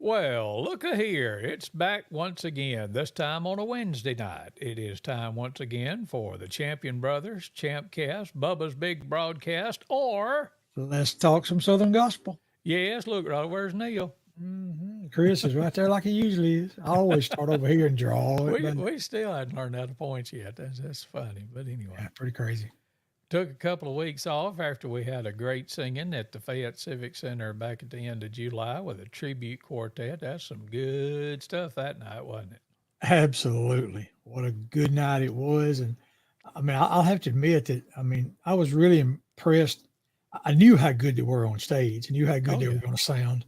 Well, look here. It's back once again, this time on a Wednesday night. It is time once again for the Champion Brothers, ChampCast, Bubba's Big Broadcast, or, Let's talk some Southern gospel. yes, look, right, where's Neil? Chris is right there like he usually is. I always start over here and draw it, We, but we still hadn't learned how to point yet. That's funny. But anyway, yeah, pretty crazy. took a couple of weeks off after we had a great singing at the Fayette Civic Center back at the end of July with a tribute quartet. That's some good stuff that night, wasn't it? Absolutely. What a good night it was. And I mean, I'll have to admit that, I was really impressed. I knew how good they were on stage. I knew how good Oh, they were yeah. going to sound,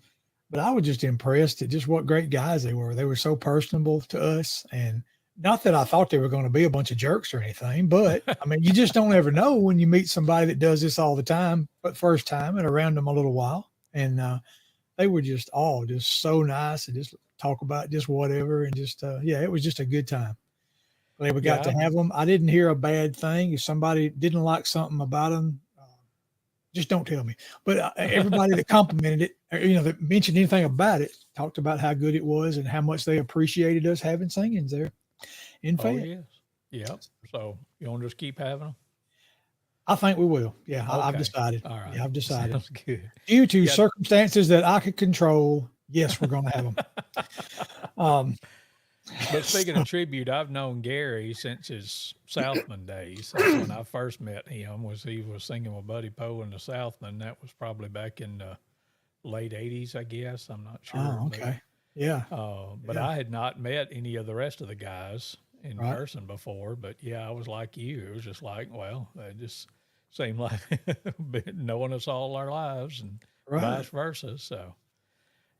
but I was just impressed at just what great guys they were. They were so personable to us. And not that I thought they were going to be a bunch of jerks or anything, but I mean, you just don't ever know when you meet somebody that does this all the time, but first time and around them a little while. And they were just all just so nice and just talk about just whatever. And just, yeah, it was just a good time. Glad we got to Yeah. have them. I didn't hear a bad thing. If somebody didn't like something about them, just don't tell me. But everybody that complimented it, or, that mentioned anything about it, talked about how good it was and how much they appreciated us having singings there in Oh, Fayette. yes. Yep. So you want to just keep having them? I think we will. Yeah, I've Okay. decided. All right. Yeah, I've decided. Sounds good. Due to Yeah. circumstances that I could control, yes, we're going to have them. Um, But speaking of so, tribute, I've known Gary since his Southman days. That's when I first met him. Was he was singing with Buddy Poe and the Southman? That was probably back in the late '80s, I guess. I'm not sure, oh, okay. Yeah, but yeah, I had not met any of the rest of the guys in right, person before. But yeah, I was like you. It was just like, well, it just seemed like been knowing us all our lives and right. vice versa. So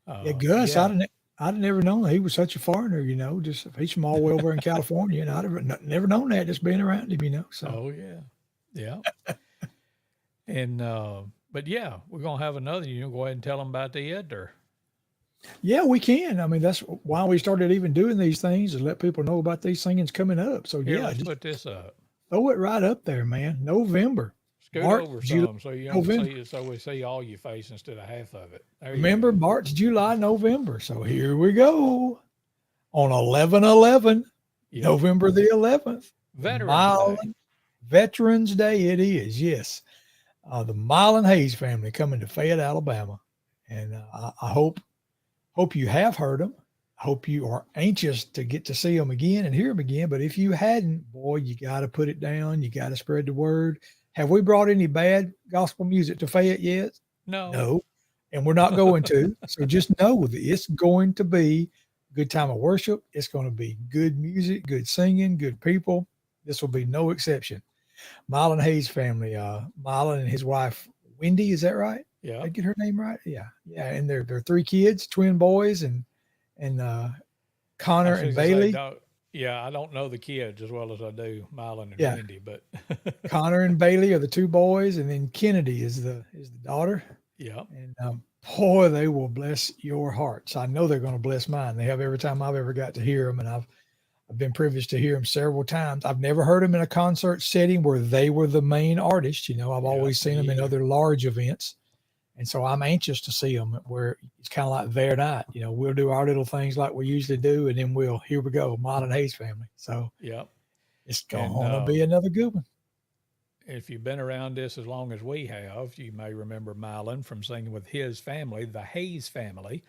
Yeah, Gus, yeah. I'd never known that he was such a foreigner, just he's from all the way over in California, and I'd never known that just being around him. So Oh yeah. Yeah. And but yeah, we're gonna have another. You know, go ahead and tell them about the ed or yeah, we can. I mean, that's why we started even doing these things is let people know about these singings coming up. So here. yeah, Let's just put this up. throw it right up there, man. November, Scoot March, over July, some so you don't November. see it. So we see all your face instead of half of it. There you Remember go. March, July, November. So here we go on 11/11, Yep. November the 11th, the Veterans Day. Milan Veterans Day. It is, yes. The Milan Hayes family coming to Fayette, Alabama, and I hope you have heard them. I hope you are anxious to get to see them again and hear them again. But if you hadn't, boy, you got to put it down. You got to spread the word. Have we brought any bad gospel music to Fayette yet? No. No, and we're not going to. So just know that it's going to be a good time of worship. It's going to be good music, good singing, good people. This will be no exception. Marlon Hayes family, Marlon and his wife Wendy, is that right? Did I Yep. get her name right? Yeah, yeah. And they're three kids, twin boys, and I Connor was and fixing to say, Bailey. no, yeah, I don't know the kids as well as I do Mylon and Yeah, Wendy, but Connor and Bailey are the two boys, and then Kennedy is the daughter. yeah, And boy, they will bless your hearts. I know they're going to bless mine. They have every time I've ever got to hear them, and I've been privileged to hear them several times. I've never heard them in a concert setting where they were the main artist. I've yeah, always seen me them in either. other large events. And so I'm anxious to see them where it's kind of like their night. We'll do our little things like we usually do, and then here we go, Marlon Hayes family. So Yep. it's And going to be another good one. if you've been around this as long as we have, you may remember Mylon from singing with his family, the Hayes family.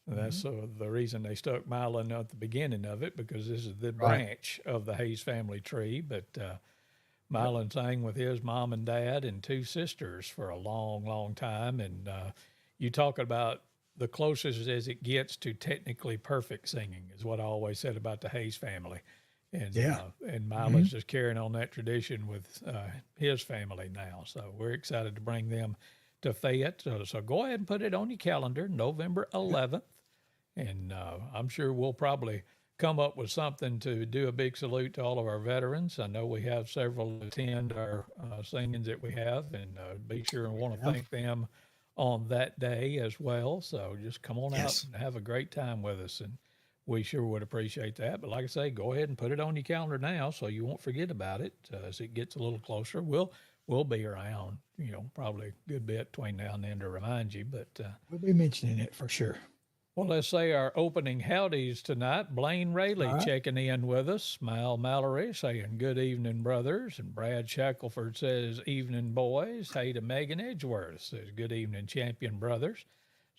Mhm. That's the reason they stuck Mylon at the beginning of it because this is the Right. branch of the Hayes family tree. But Mylon sang with his mom and dad and two sisters for a long, long time. And you talk about the closest as it gets to technically perfect singing is what I always said about the Hayes family. Yeah. And Hmm. Milo's just carrying on that tradition with his family now. So we're excited to bring them to Fayette. So go ahead and put it on your calendar, November Yeah. 11th. And I'm sure we'll probably come up with something to do a big salute to all of our veterans. I know we have several attend our singings that we have, and be sure and want to Yeah. thank them on that day as well. So just come on out Yes. and have a great time with us. And we sure would appreciate that. But like I say, go ahead and put it on your calendar now so you won't forget about it as it gets a little closer. We'll be around, probably a good bit between now and then to remind you. But We'll be mentioning it for sure. Well, let's say our opening howdies tonight. Blaine All Rayleigh right. checking in with us. Mal Mallory saying good evening, brothers. And Brad Shackelford says evening, boys. Hey to Megan Edgeworth says good evening, champion brothers.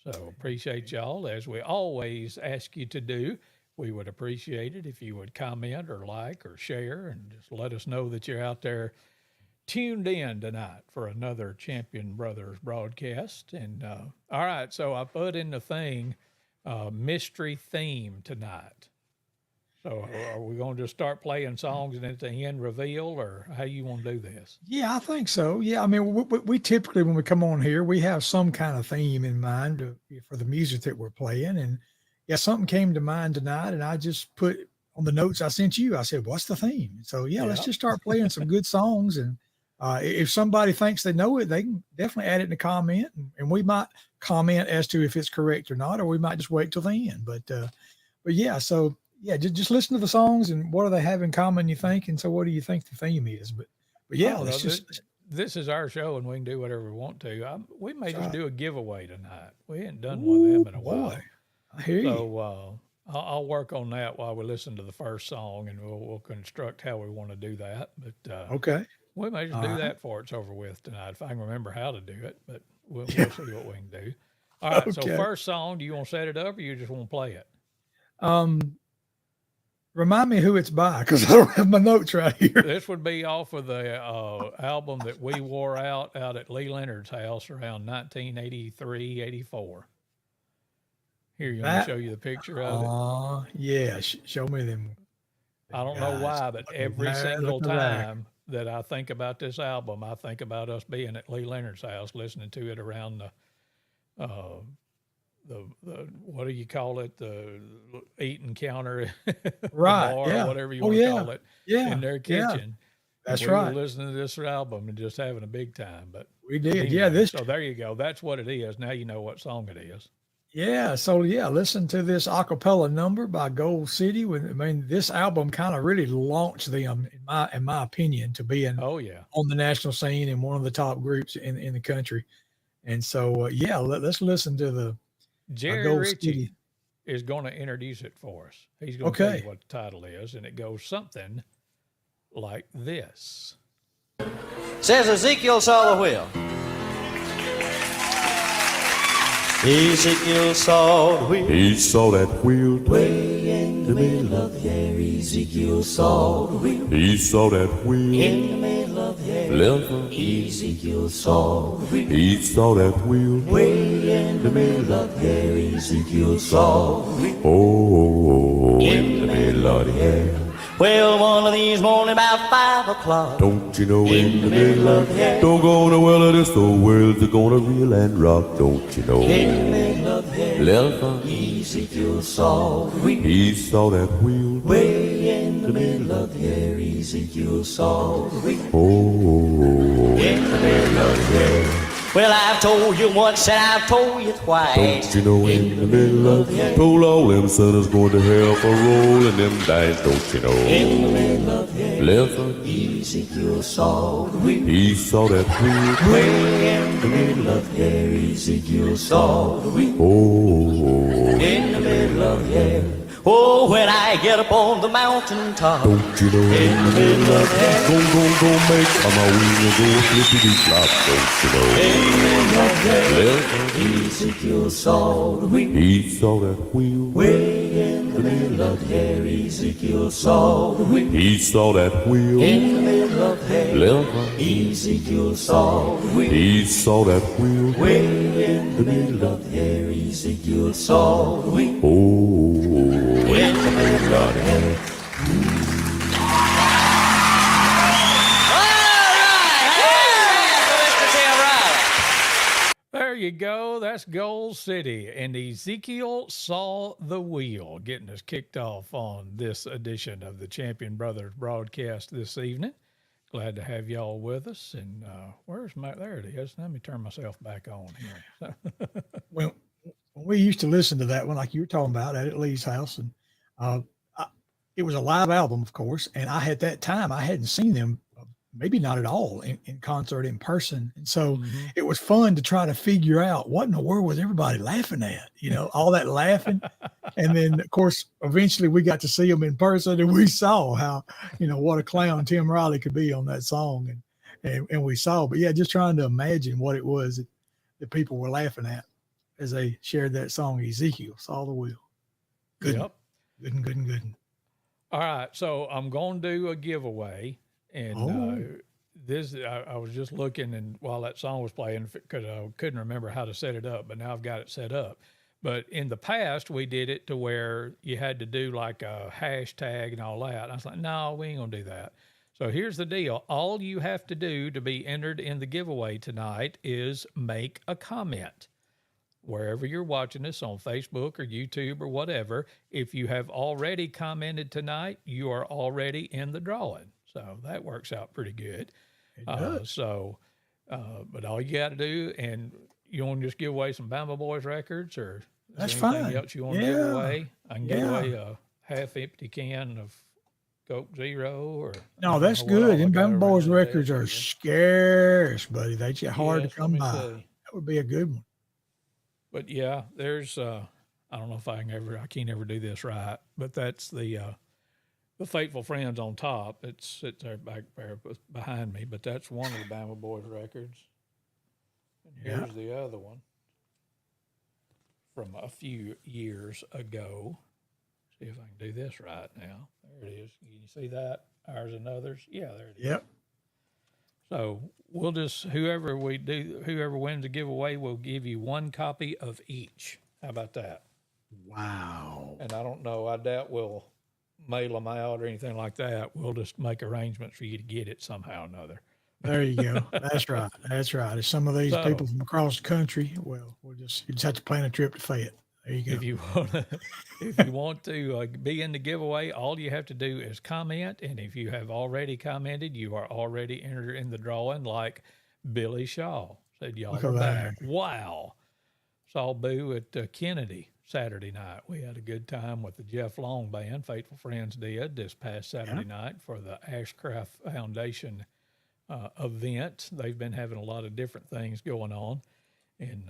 So appreciate y'all as we always ask you to do. We would appreciate it if you would comment or like or share and just let us know that you're out there tuned in tonight for another Champion Brothers broadcast. And all right, so I put in the thing mystery theme tonight. So are we going to just start playing songs and at the end reveal, or how you want to do this? Yeah, I think so. Yeah, I mean, we typically when we come on here, we have some kind of theme in mind for the music that we're playing, and yeah, something came to mind tonight, and I just put on the notes I sent you. I said, "What's the theme?" So yeah, let's Yeah. just start playing some good songs, and if somebody thinks they know it, they can definitely add it in the comment, and we might comment as to if it's correct or not, or we might just wait till the end. But yeah, so yeah, just listen to the songs and what do they have in common, you think? And so what do you think the theme is? But I yeah, don't know. let's This, just this is our show, and we can do whatever we want to. We may just try. do a giveaway tonight. We ain't done one of Ooh them in a boy, while. I hear you. So I'll work on that while we listen to the first song, and we'll construct how we want to do that. But Okay. we may just All do right. that before it's over with tonight, if I can remember how to do it. But we'll, Yeah. we'll see what we can do. All right. So Okay. first song, do you want to set it up, or you just want to play it? Um, Remind me who it's by because I don't have my notes right here. This would be off of the album that we wore out at Lee Leonard's house around 1983, 84. Here, you want me to That. show you the picture of it? Yeah. Show me I them don't know guys. why, but Look at every there. Look single at there. time that I think about this album, I think about us being at Lee Leonard's house, listening to it around uh, the what do you call it? The eating counter, the Right. bar, or Yeah. whatever you Oh want to yeah. call it, in Yeah. their Yeah. kitchen. And That's we were right. listening to this album and just having a big time. But We did. Yeah. anyway, This. so there you go. That's what it is. Now you know what song it is. Yeah, so yeah, listen to this acapella number by Gold City. I mean, this album kind of really launched them, in my opinion, to being Oh yeah, on the national scene and one of the top groups in the country. And so, yeah, us listen to the Jerry Gold Ritchie City. is going to introduce it for us. He's going to tell you Okay, what the title is, and it goes something like this. Says Ezekiel saw the wheel. Ezekiel saw the wheel. He saw that wheel. Way in the middle of the air, Ezekiel saw the wheel. He saw that wheel. In the middle of the air, Left. Ezekiel saw the wheel. He saw that wheel. Way in the middle of the air, Ezekiel saw the wheel. Oh, In the middle of the air. Well, one of these morning about 5 o'clock. don't you know In the middle of the air. don't go to well of this the world's gonna reel and rock, don't you know? In the middle of the air, Left. Ezekiel saw the wheel. He saw that wheel. Way in the middle of the air, Ezekiel saw the wheel. Oh, In the middle of the air. Well, I've told you once and I've told you twice. don't you know in the middle of told all them sinners going to hell for rolling them dice, don't you know? In the middle of the air, Left. Ezekiel saw the wheel. He saw that wheel. Way in the middle of the air, Ezekiel saw the wheel. Oh, In the middle of the air. Oh, when I get up on the mountain top. don't you know In the middle of the air. go make my wheel and go flippity flop, don't you know? In the middle of the air, Left. Ezekiel saw the wheel. He saw that wheel. Way in the middle of the air, Ezekiel saw the wheel. He saw that wheel. In the middle of the air, Left. Ezekiel saw the wheel. He saw that wheel. Way in the middle of the air, Ezekiel saw the wheel. Oh, In the middle of the air. There you go. That's Gold City. And Ezekiel saw the wheel, getting us kicked off on this edition of the Champion Brothers broadcast this evening. Glad to have y'all with us. And where's my, there it is. Let me turn myself back on here. when we used to listen to that one, like you were talking about, at Lee's house, and uh, I, it was a live album, of course. And I had that time I hadn't seen them maybe not at all in concert in person. And so Mm-hmm. it was fun to try to figure out what in the world was everybody laughing at, all that laughing. And then, of course, eventually we got to see them in person, and we saw how, what a clown Tim Riley could be on that song. And we saw, but yeah, just trying to imagine what it was that people were laughing at as they shared that song, Ezekiel Saw the Wheel. Good, Yep. good. All right. So I'm going to do a giveaway. And I was just looking, and while that song was playing, because I couldn't remember how to set it up, but now I've got it set up. But in the past, we did it to where you had to do like a hashtag and all that. And I was like, no, we ain't going to do that. So here's the deal. All you have to do to be entered in the giveaway tonight is make a comment. Wherever you're watching this, on Facebook or YouTube or whatever, if you have already commented tonight, you are already in the drawing. So that works out pretty good. It does. But all you got to do, and you want to just give away some Bama Boys records, or is That's there anything fine. else you want to give Yeah. away? I can give Yeah. away a half-empty can of Coke Zero, or No, I don't that's know what all good. I Them got Bama around Boys there records for are you. scarce, buddy. They just hard to Yes, come let me by. see. That would be a good one. But yeah, there's I don't know if I can't ever do this right, but that's the Faithful Friends on top. It sits there back there behind me, but that's one of the Bama Boys records. And Yeah. here's the other one from a few years ago. See if I can do this right now. There it is. Can you see that? Ours and others. Yeah, there it is. Yep. So we'll just whoever wins the giveaway, will give you one copy of each. How about that? Wow. And I don't know. I doubt we'll mail them out or anything like that. We'll just make arrangements for you to get it somehow or another. There you go. That's right. That's right. If some of these So- people from across the country, well, you just have to plan a trip to Fayette. There you go. If you want to be in the giveaway, all you have to do is comment. And if you have already commented, you are already entered in the drawing. Like Billy Shaw said, y'all Look are at back. Wow. Saw Boo at Kennedy Saturday night. We had a good time with the Jeff Long Band. Faithful Friends did this past Saturday night for the Ashcraft Foundation event. They've been having a lot of different things going on. And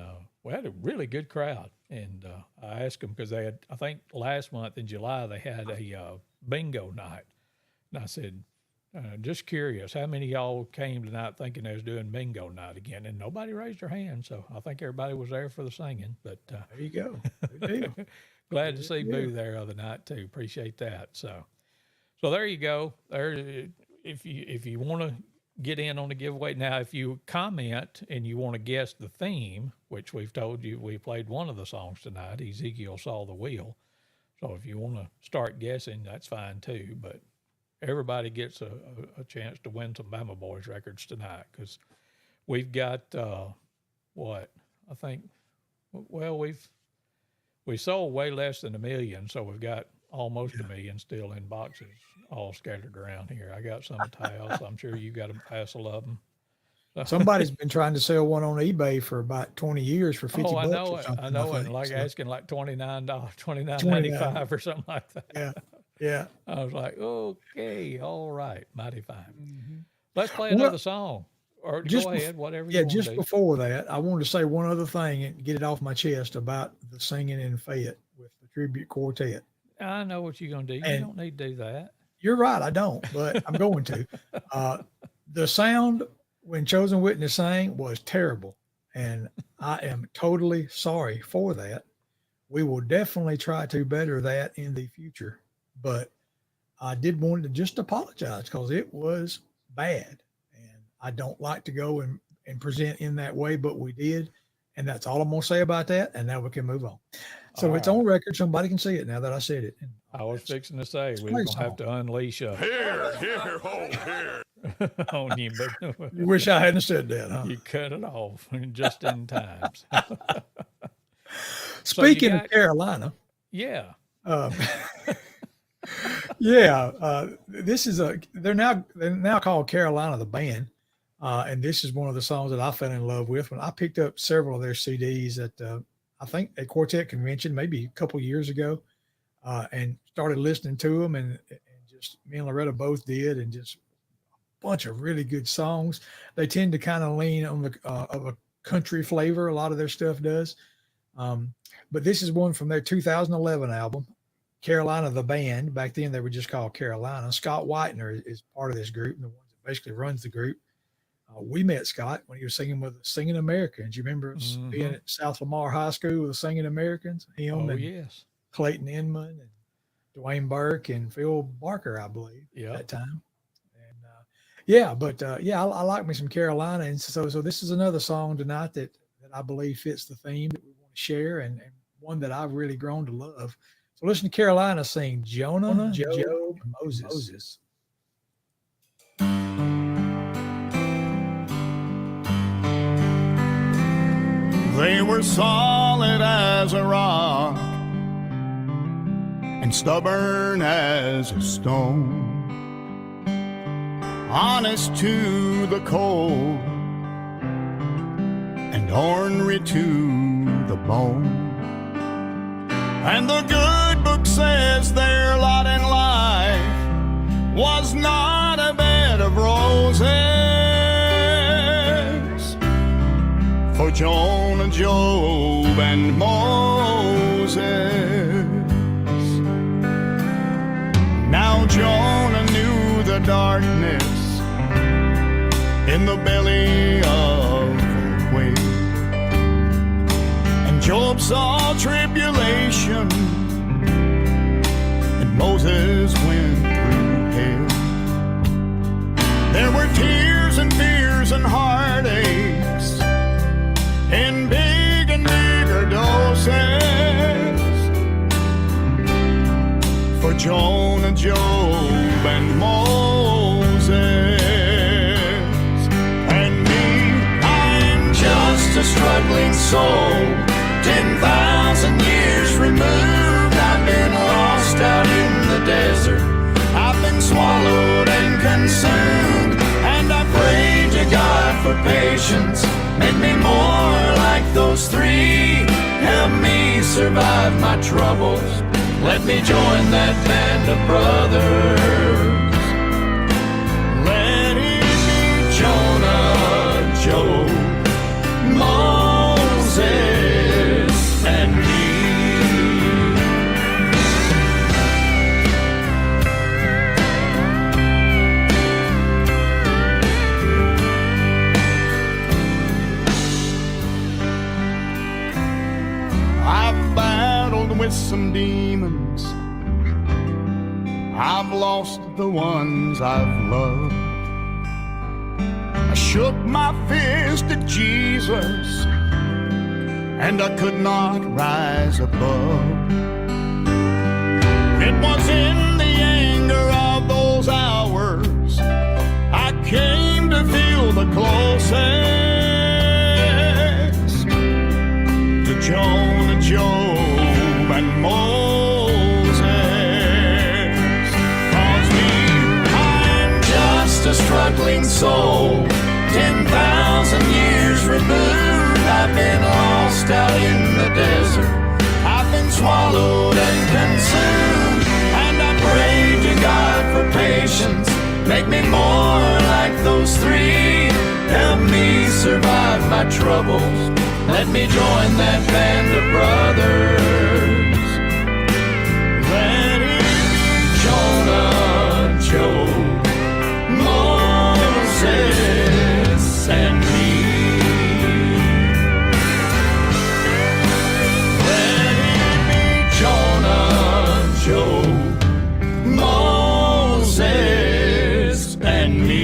we had a really good crowd. And I asked them because they had, I think last month in July, they had a bingo night. And I said, just curious, how many of y'all came tonight thinking they was doing bingo night again? And nobody raised their hand. So I think everybody was there for the singing. But There you go. Good deal. glad to see Boo there the other night too. Appreciate that. So there you go. There, if you want to get in on the giveaway. Now, if you comment and you want to guess the theme, which we've told you, we played one of the songs tonight, Ezekiel Saw the Wheel. So if you want to start guessing, that's fine too. But everybody gets a chance to win some Bama Boys records tonight, because we've got, I think, well, we sold way less than 1 million. So we've got almost 1 million still in boxes, all scattered around here. I got some at the house. I'm sure you got a passel of them. Somebody's been trying to sell one on eBay for about 20 years for 50 Oh, I bucks know or it. something. I know it. think. Like So, asking like $29, $29.95 or something like that. yeah. Yeah. I was like, okay, all right, mighty fine. Mm-hmm. Let's play Well, another song, or just go bef- ahead, whatever Yeah, you want just to do. before that, I wanted to say one other thing and get it off my chest about the singing in Fayette with the tribute quartet. I know what you're gonna do. You And- don't need to do that. You're right, I don't, but I'm going to. The sound when Chosen Witness sang was terrible, and I am totally sorry for that. We will definitely try to better that in the future, but I did want to just apologize because it was bad, and I don't like to go and present in that way, but we did, and that's all I'm going to say about that, and now we can move on. So All it's right. on record. Somebody can see it now that I said it. And I was fixing to say we great are gonna have to unleash a on you, but you wish I hadn't said that, huh? you cut it off just in time. Speaking got- of Carolina, Yeah. um, this is they're now called Carolina the band, and this is one of the songs that I fell in love with when I picked up several of their CDs at I think a quartet convention maybe a couple years ago, and started listening to them, and just me and Loretta both did, and just bunch of really good songs. They tend to kind of lean on the of a country flavor. A lot of their stuff does. But this is one from their 2011 album, Carolina the Band. Back then they were just called Carolina. Scott Whitener is part of this group, and the one that basically runs the group. We met Scott when he was singing with the Singing Americans. You remember us being at South Lamar High School with the Singing Americans? Him and yes. Clayton Inman and Dwayne Burke and Phil Barker, I believe, at that time. And I like me some Carolina. And so this is another song tonight that I believe fits the theme that we want to share, and one that I've really grown to love. So listen to Carolina sing Jonah, Job, and Moses. They were solid as a rock and stubborn as a stone, honest to the core and ornery to the bone. And the good book says their lot in life was not a bed of roses. For Jonah, Job, and Moses. Now Jonah knew the darkness in the belly of the whale, and Job saw tribulation, and Moses went through hell. There were tears and fears and heartaches in big and bigger doses for Jonah, Job, and Moses. And me, I'm just a struggling soul, 10,000 years removed. I've been lost out in the desert, I've been swallowed and consumed, and I prayed to God for patience. Make me more like those three. Help me survive my troubles. Let me join that band of brothers. Let it be Jonah, Job, Moses, and me. With some demons, I've lost the ones I've loved. I shook my fist at Jesus, and I could not rise above. It was in the anger of those hours I came to feel the closest to Jonah, Job, and Moses. 'Cause me, I'm just a struggling soul, 10,000 years removed. I've been lost out in the desert, I've been swallowed and consumed, and I pray to God for patience. Make me more like those three. Help me survive my troubles. Let me join that band of brothers. Let it be Jonah, Job, Moses, and me. Let it be Jonah, Job, Moses, and me.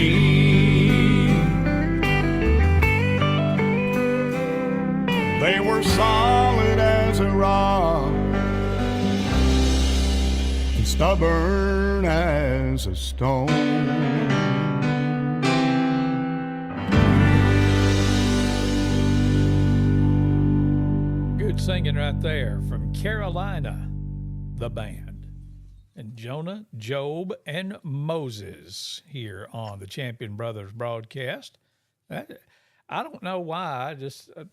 They were solid as a rock and stubborn as a stone. Good singing right there from Carolina, the band, and Jonah, Job, and Moses here on the Champion Brothers broadcast. I don't know why.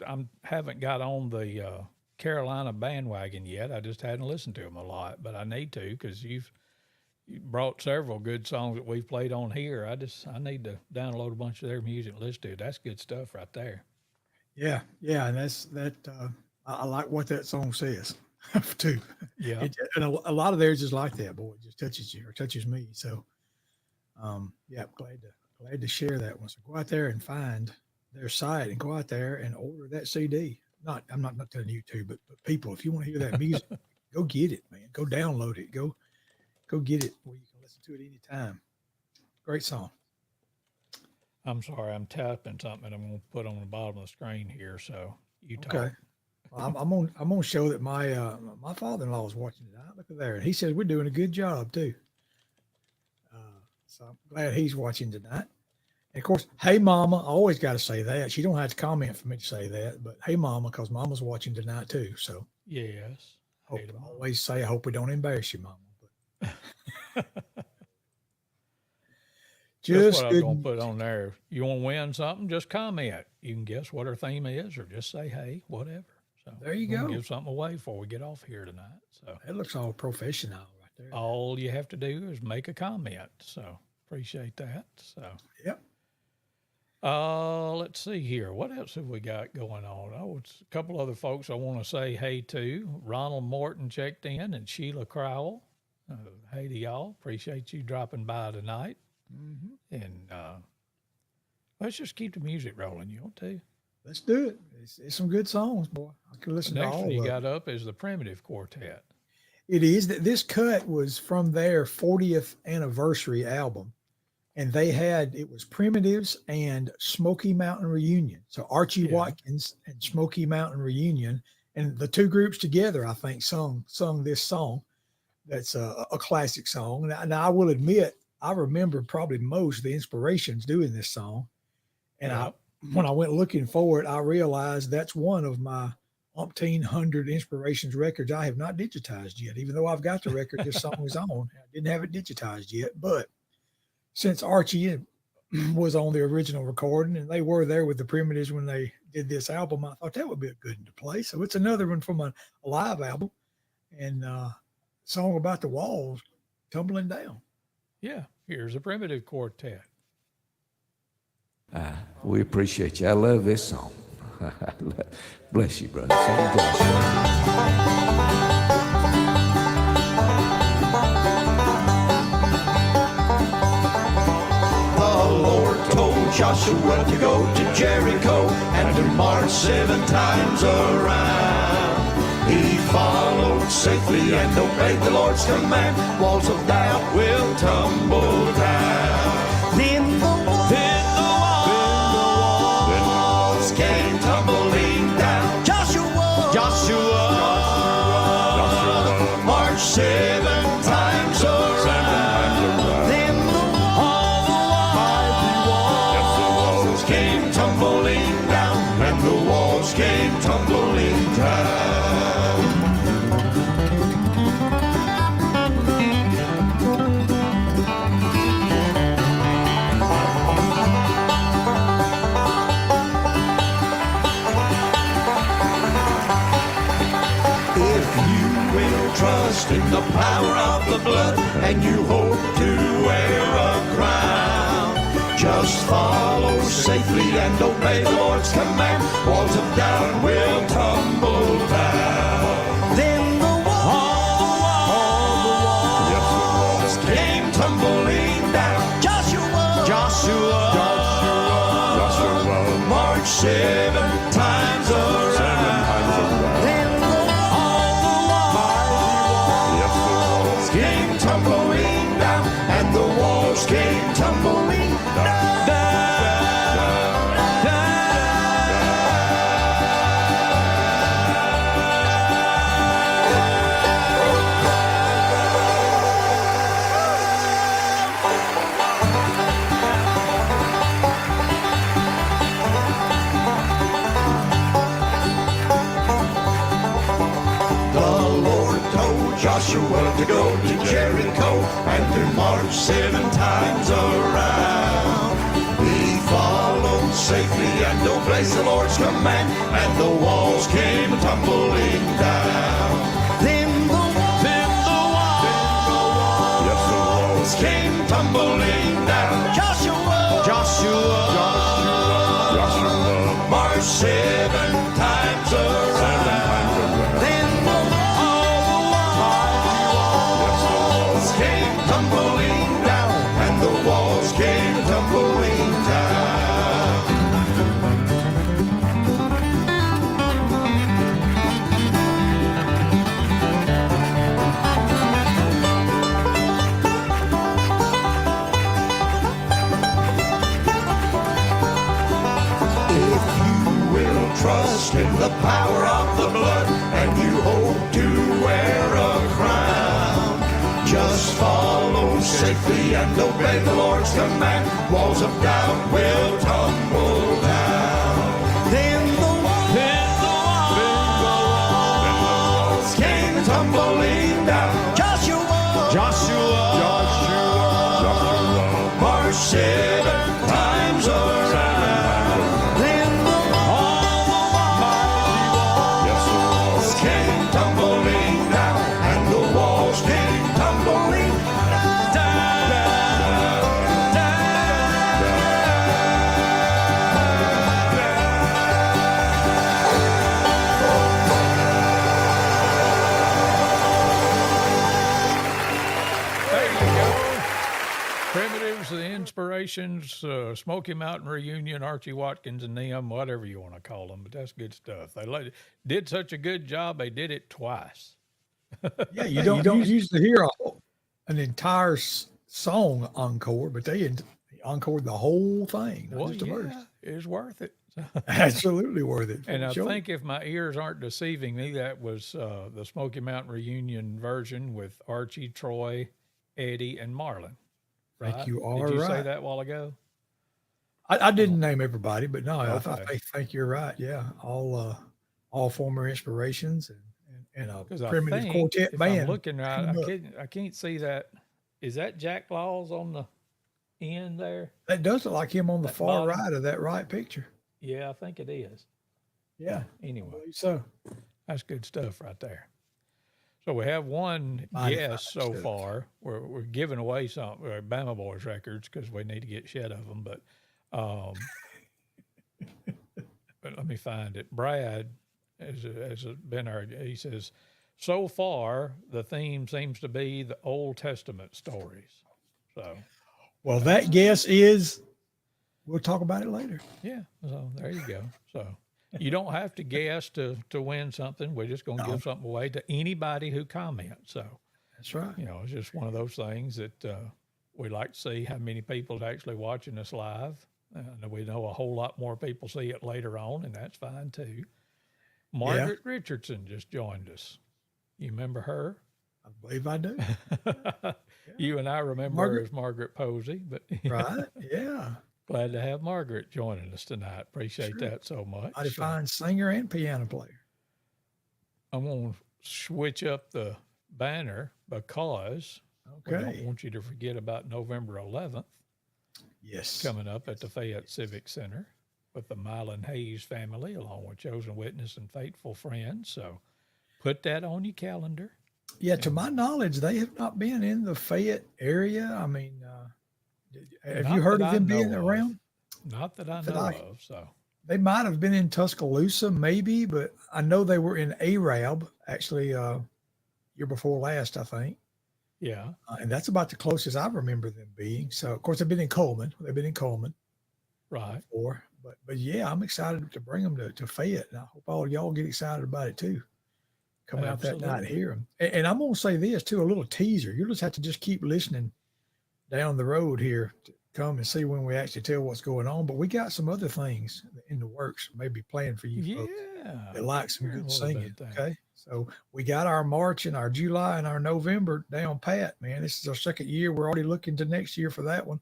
I haven't got on the Carolina bandwagon yet. I just hadn't listened to them a lot, but I need to, because you've you brought several good songs that we've played on here. I need to download a bunch of their music and listen to it. That's good stuff right there. Yeah, and I like what that song says too. Yeah. And a lot of theirs is like that, boy. It just touches you or touches me. So, yeah, glad to share that one. So go out there and find their site and go out there and order that CD. I'm not telling you to, but people, if you want to hear that music, go get it, man. Go download it. Go get it where you can listen to it anytime. Great song. I'm sorry, I'm tapping something I'm going to put on the bottom of the screen here. So you talk. Okay. Well, I'm on show that my father-in-law is watching tonight. Look at there. He says we're doing a good job too. So I'm glad he's watching tonight. And of course, hey mama, I always got to say that. She don't have to comment for me to say that, but hey mama, because mama's watching tonight too. So Yes. I always say I hope we don't embarrass you, mama. But Just what I was going to put on there. You want to win something? Just comment. You can guess what our theme is, or just say, hey, whatever. So there you we'll go. Give something away before we get off here tonight. So It looks all professional right there. all you have to do is make a comment. So appreciate that. So Yep. let's see here. What else have we got going on? Oh, it's a couple other folks I want to say hey to. Ronald Morton checked in, and Sheila Crowell. Hey to y'all. Appreciate you dropping by tonight. Mm-hmm. And let's just keep the music rolling. You want to? Let's do it. It's some good songs, boy. I can listen to Next all one of you them. got up is the Primitive Quartet. It is. This cut was from their 40th anniversary album. And it was Primitives and Smoky Mountain Reunion. So Archie Watkins and Smoky Mountain Reunion. And the two groups together, I think, sung this song. That's a classic song. And I will admit, I remember probably most of the inspirations doing this song. And when I went looking for it, I realized that's one of my umpteen hundred inspirations records I have not digitized yet, even though I've got the record this song is on. I didn't have it digitized yet, but since Archie was on the original recording and they were there with the Primitives when they did this album, I thought that would be a good one to play. So it's another one from a live album, and song about the walls tumbling down. Yeah, here's a Primitive Quartet. We appreciate you. I love this song. Bless you, brother. Sing Joshua. The Lord told Joshua to go to Jericho and to march 7 times around. He followed safely and obeyed the Lord's command. Walls of doubt will tumble down. Then the walls came tumbling down. Joshua marched 7 times around. Then the walls came tumbling down, and the walls came tumbling down. Trust in the power of the blood, and you hope to wear a crown. Just follow safely and obey the Lord's command. Walls of doubt will tumble down. Then the walls came tumbling down. Joshua marched 7 times around. Then came tumbling down, and the walls came tumbling down. Joshua to go to Jericho and to march 7 times around. He followed safely and obeyed the Lord's command, and the walls came tumbling down. Then the walls tumbling down. Joshua, marched 7 times around. Then all the walls came tumbling down, and the walls came tumbling down. If you will trust in the power of the blood, and you hope to wear a crown, just follow safely and obey the Lord's command. Walls of doubt will tumble down. Then the walls came tumbling down. Joshua marched 7 times around. Then the walls came tumbling down, and the walls came tumbling There you go. Primitives, the Inspirations, Smoky Mountain Reunion, Archie Watkins and them, whatever you want to call them, but that's good stuff. They did such a good job, they did it twice. Yeah, you don't usually hear an entire song encore, but they encored the whole thing, not Well, just a verse. yeah, it's worth it. Absolutely worth it. And I Sure. think if my ears aren't deceiving me, that was the Smoky Mountain Reunion version with Archie, Troy, Eddie, and Marlon. Think Right? you are Did you say right. that a while ago? I didn't name everybody, but no, I Okay. think you're right. Yeah, all former Inspirations and a Because I primitive think quartet if band. I'm looking right, team up. I can't see that. Is that Jack Laws on the end there? That does look like him on the That far bottom? right of that right picture. Yeah, I think it is. Yeah, Anyway, so that's good stuff right there. So we have one Mighty guest fine so stuff. far. We're giving away some Bama Boys records because we need to get shed of them. But but let me find it. Brad has been our. He says, so far the theme seems to be the Old Testament stories. So well, that guess is. We'll talk about it later. yeah, so there you go. So you don't have to guess to win something. We're just going to give something away to anybody who comments. So. That's right. You know, it's just one of those things that we like to see how many people are actually watching us live. And we know a whole lot more people see it later on, and that's fine too. Margaret Richardson just joined us. You remember her? I believe I do. You and I remember her as Margaret Posey, but Right? Yeah. glad to have Margaret joining us tonight. Appreciate that so much. Mighty So fine singer and piano player. I'm going to switch up the banner because we Okay. don't want you to forget about November 11th. Yes. Coming up at the Fayette Civic Center with the Mylan Hayes family, along with chosen witness and faithful friends. So put that on your calendar. Yeah, to my knowledge, they have not been in the Fayette area. I mean, have Not you heard that of I them being know of. around? Not that I That know I- of. So They might have been in Tuscaloosa, maybe, but I know they were in Arab, actually, year before last, I think. yeah, And that's about the closest I remember them being. So, of course, they've been in Coleman. They've been in Coleman right. before. But yeah, I'm excited to bring them to Fayette. And I hope all y'all get excited about it too. Come out that night and Absolutely. hear them. And I'm going to say this too, a little teaser. You'll just have to just keep listening down the road here to come and see when we actually tell what's going on. But we got some other things in the works, maybe planned for you folks Yeah. that like some Hearing a good little bit singing. of that. Okay. So we got our March and our July and our November down pat, man. This is our second year. We're already looking to next year for that one.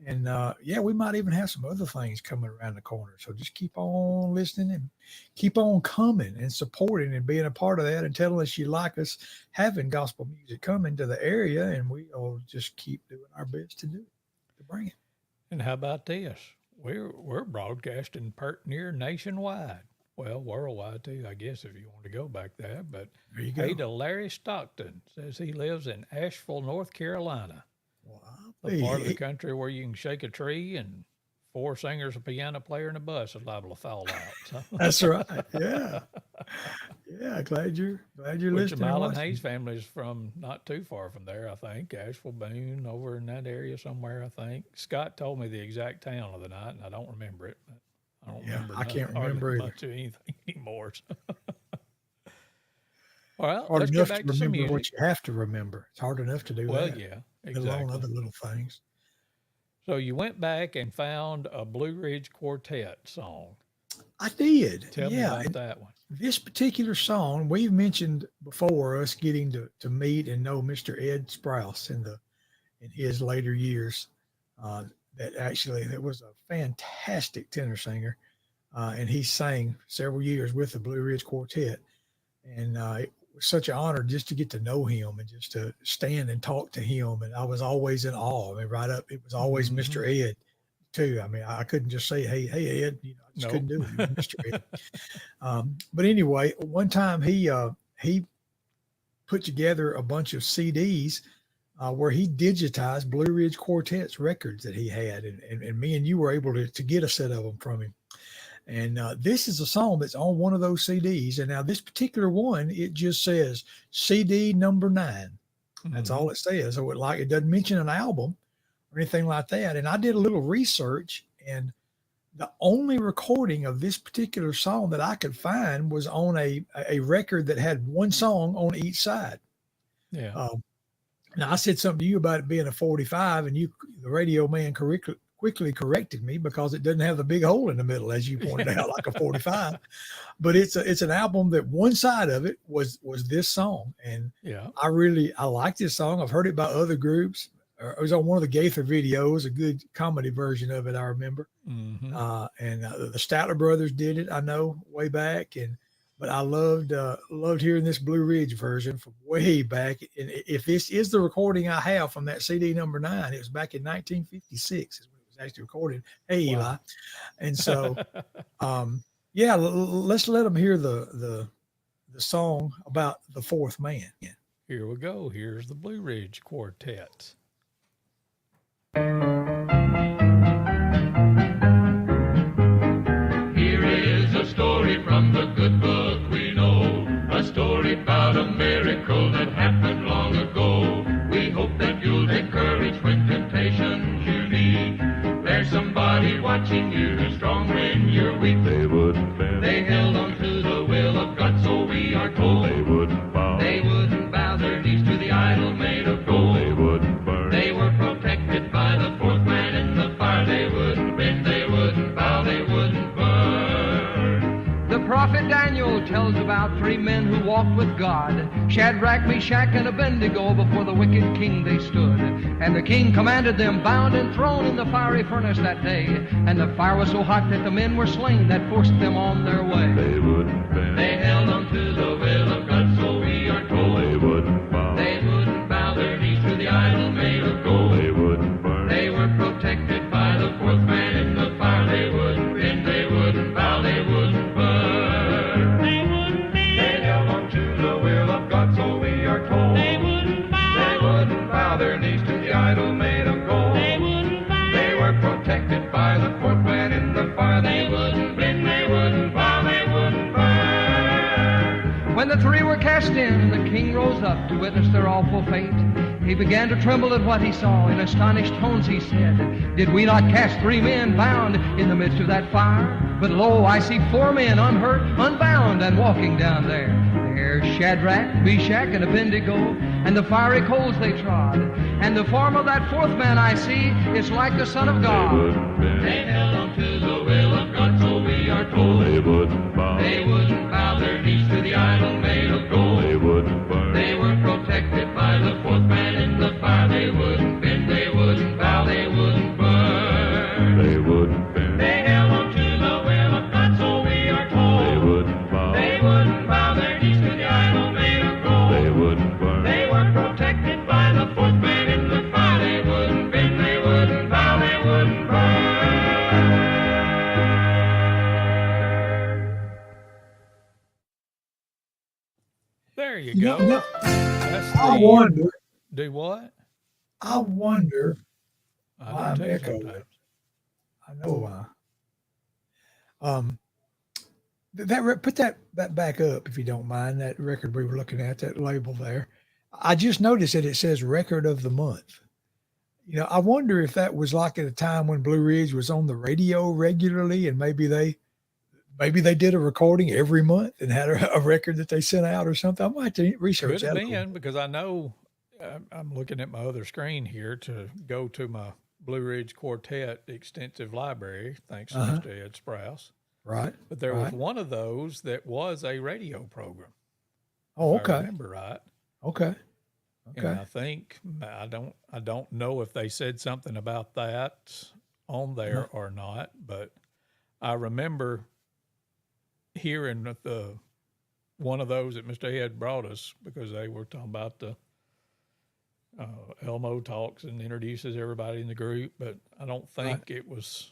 And yeah, we might even have some other things coming around the corner. So just keep on listening and keep on coming and supporting and being a part of that and telling us you like us having gospel music coming to the area. And we'll just keep doing our best to do it, to bring it. And how about this? We're broadcasting pert near nationwide. Well, worldwide too, I guess, if you want to go back there. But There you go. hey to Larry Stockton, says he lives in Asheville, North Carolina. Well, The part of the country where you can shake a tree and four singers, a piano player, and a bus is liable to fall out. So. that's right. Yeah. Yeah. Glad you're Which the listening and Mile and watching. Hayes family is from not too far from there, I think. Asheville, Boone, over in that area somewhere, I think. Scott told me the exact town of the night, and I don't remember it. But I don't Yeah, remember I can't hardly remember either. much of anything anymore. So. All right, Hard let's get enough back to to some remember what music. you have to remember. It's hard enough to do Well, that, yeah, let alone exactly. other little things. So you went back and found a Blue Ridge Quartet song. I did. Tell me Yeah. about And that one. this particular song, we've mentioned before us getting to meet and know Mr. Ed Sprouse in his later years. That actually, that was a fantastic tenor singer. And he sang several years with the Blue Ridge Quartet. And it was such an honor just to get to know him and just to stand and talk to him. And I was always in awe. I mean, right up, it was always Mr. Ed too. I mean, I couldn't just say, hey, Ed, I just couldn't do it. He was Mr. Ed. But anyway, one time he put together a bunch of CDs where he digitized Blue Ridge Quartet's records that he had. And me and you were able to get a set of them from him. And this is a song that's on one of those CDs. And now this particular one, it just says CD number 9. That's all it says. So it doesn't mention an album or anything like that. And I did a little research, and the only recording of this particular song that I could find was on a record that had one song on each side. Yeah. Now I said something to you about it being a 45, and the radio man quickly corrected me because it doesn't have the big hole in the middle, as you pointed out, like a 45. But it's an album that one side of it was this song, and Yeah. I like this song. I've heard it by other groups. It was on one of the Gaither videos, a good comedy version of it, I remember. Mm-hmm. The Statler brothers did it, I know, way back, but I loved hearing this Blue Ridge version from way back. And if this is the recording I have from that CD number 9, it was back in 1956 is when it was actually recorded. Hey, Wow. Eli. And so, yeah, let's let them hear the song about the fourth man. Here we go. Here's the Blue Ridge Quartet. Here is a story from the good book we know, a story about a miracle that happened long ago. We hope that you'll take courage when temptations you meet. There's somebody watching you, strong when you're weak. They wouldn't bend. They held on to the will of God, so we are told. They wouldn't bow. They wouldn't bow their knees to the idol made of gold. They wouldn't burn. They were protected by the fourth man in the fire. They wouldn't bend, they wouldn't bow, they wouldn't burn. The prophet Daniel tells about 3 men who walked with God. Shadrach, Meshach, and Abednego. Before the wicked king they stood. And the king commanded them bound and thrown in the fiery furnace that day. And the fire was so hot that the men were slain that forced them on their way. They wouldn't bend. They held on to the will of God, so we are told. They wouldn't bow. They wouldn't bow their knees to the idol made of gold. They wouldn't burn. They were protected by the fourth man in the fire. They wouldn't bend, they wouldn't bow, they wouldn't burn. They wouldn't bend. They held on to the will of God, so we are told. They wouldn't bow. They wouldn't bow their knees to the idol made of gold. They wouldn't bow. They were protected by the fourth man in the fire. They wouldn't bend, they wouldn't bow, they wouldn't burn. When the 3 were cast in, the king rose up to witness their awful fate. He began to tremble at what he saw. In astonished tones he said, Did we not cast 3 men bound in the midst of that fire? But lo, I see 4 men unhurt, unbound, and walking down there. There's Shadrach, Meshach, and Abednego, and the fiery coals they trod. And the form of that 4th man I see is like the Son of They God. wouldn't bend. They held on to the will of God, so we are told. They wouldn't bow. They wouldn't bow their knees to the idol made of gold. They wouldn't burn. They were protected by the fourth man in the fire. They wouldn't bend, they wouldn't bow, they wouldn't burn. They wouldn't bend. They held on to the will of God, so we are told. They wouldn't bow. They wouldn't bow their knees to the idol made of gold. They wouldn't burn. They were protected by the fourth man in the fire. They wouldn't bend, they wouldn't bow, they wouldn't burn. There you go. You know, That's I the, wonder. do what? I wonder why I I'm do too echoing. sometimes. I know why. Put that back up if you don't mind. That record we were looking at, that label there. I just noticed that it says record of the month. You know, I wonder if that was like at a time when Blue Ridge was on the radio regularly, and maybe they did a recording every month and had a record that they sent out or something. I might have to research Could have that. a little been because I know I'm looking at my other screen here to go to my Blue Ridge Quartet extensive library, thanks to Mr. Ed Sprouse. Right. But there was right. one of those that was a radio program. Oh, If I okay. remember right. Okay. And Okay. I think I don't know if they said something about that on there or not, but I remember hearing the one of those that Mr. Ed brought us because they were talking about the Elmo talks and introduces everybody in the group, but I don't think it was.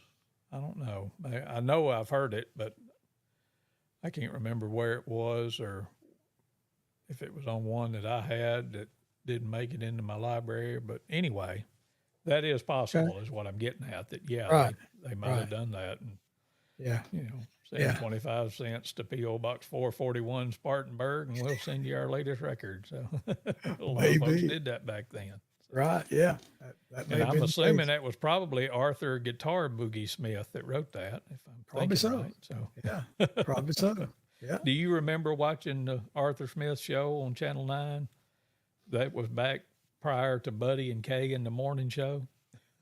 I don't know. I know I've heard it, but I can't remember where it was or if it was on one that I had that didn't make it into my library. But anyway, that is possible is what I'm getting at. That, Right. they might have done that. And, Yeah. you know, send 25 cents to P.O. Box 441 Spartanburg, and we'll send you our latest record. So a lot of folks Maybe. did that back then. Right. Yeah. That may And have I'm been the assuming case. that was probably Arthur Guitar Boogie Smith that wrote that, if I'm Probably thinking so. right. So, Yeah. Probably so. Yeah. do you remember watching the Arthur Smith show on Channel 9? That was back prior to Buddy and Kay in the morning show.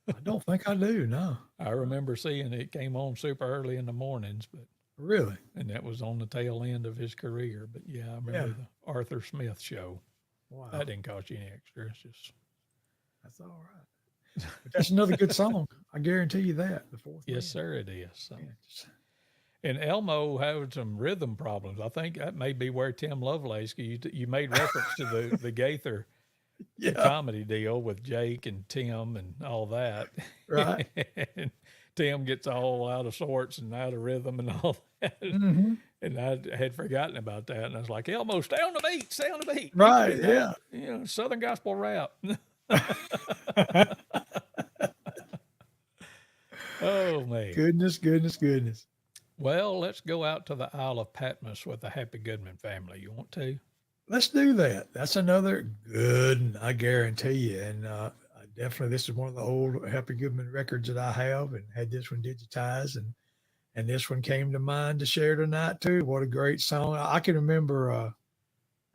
I don't think I do. No. I remember seeing it came on super early in the mornings, but Really. and that was on the tail end of his career. But yeah, I remember the Arthur Smith show. Wow. That didn't cost you any extra. It's just That's all right. But that's another good song. I guarantee you that. The fourth. yes, Man. sir, it is. So. Yeah, just- And Elmo had some rhythm problems. I think that may be where Tim Lovelace, you made reference to the Gaither comedy deal with Jake and Tim and all that. Right. And Tim gets all out of sorts and out of rhythm and all that. Mhm. And I had forgotten about that. And I was like, Elmo, stay on the beat, stay on the beat. Right. Yeah. You know, Southern gospel rap. Oh, man. Goodness. Well, let's go out to the Isle of Patmos with the Happy Goodman family. You want to? Let's do that. That's another good one, I guarantee you. And definitely, this is one of the old Happy Goodman records that I have, and had this one digitized, and this one came to mind to share tonight too. What a great song! I can remember.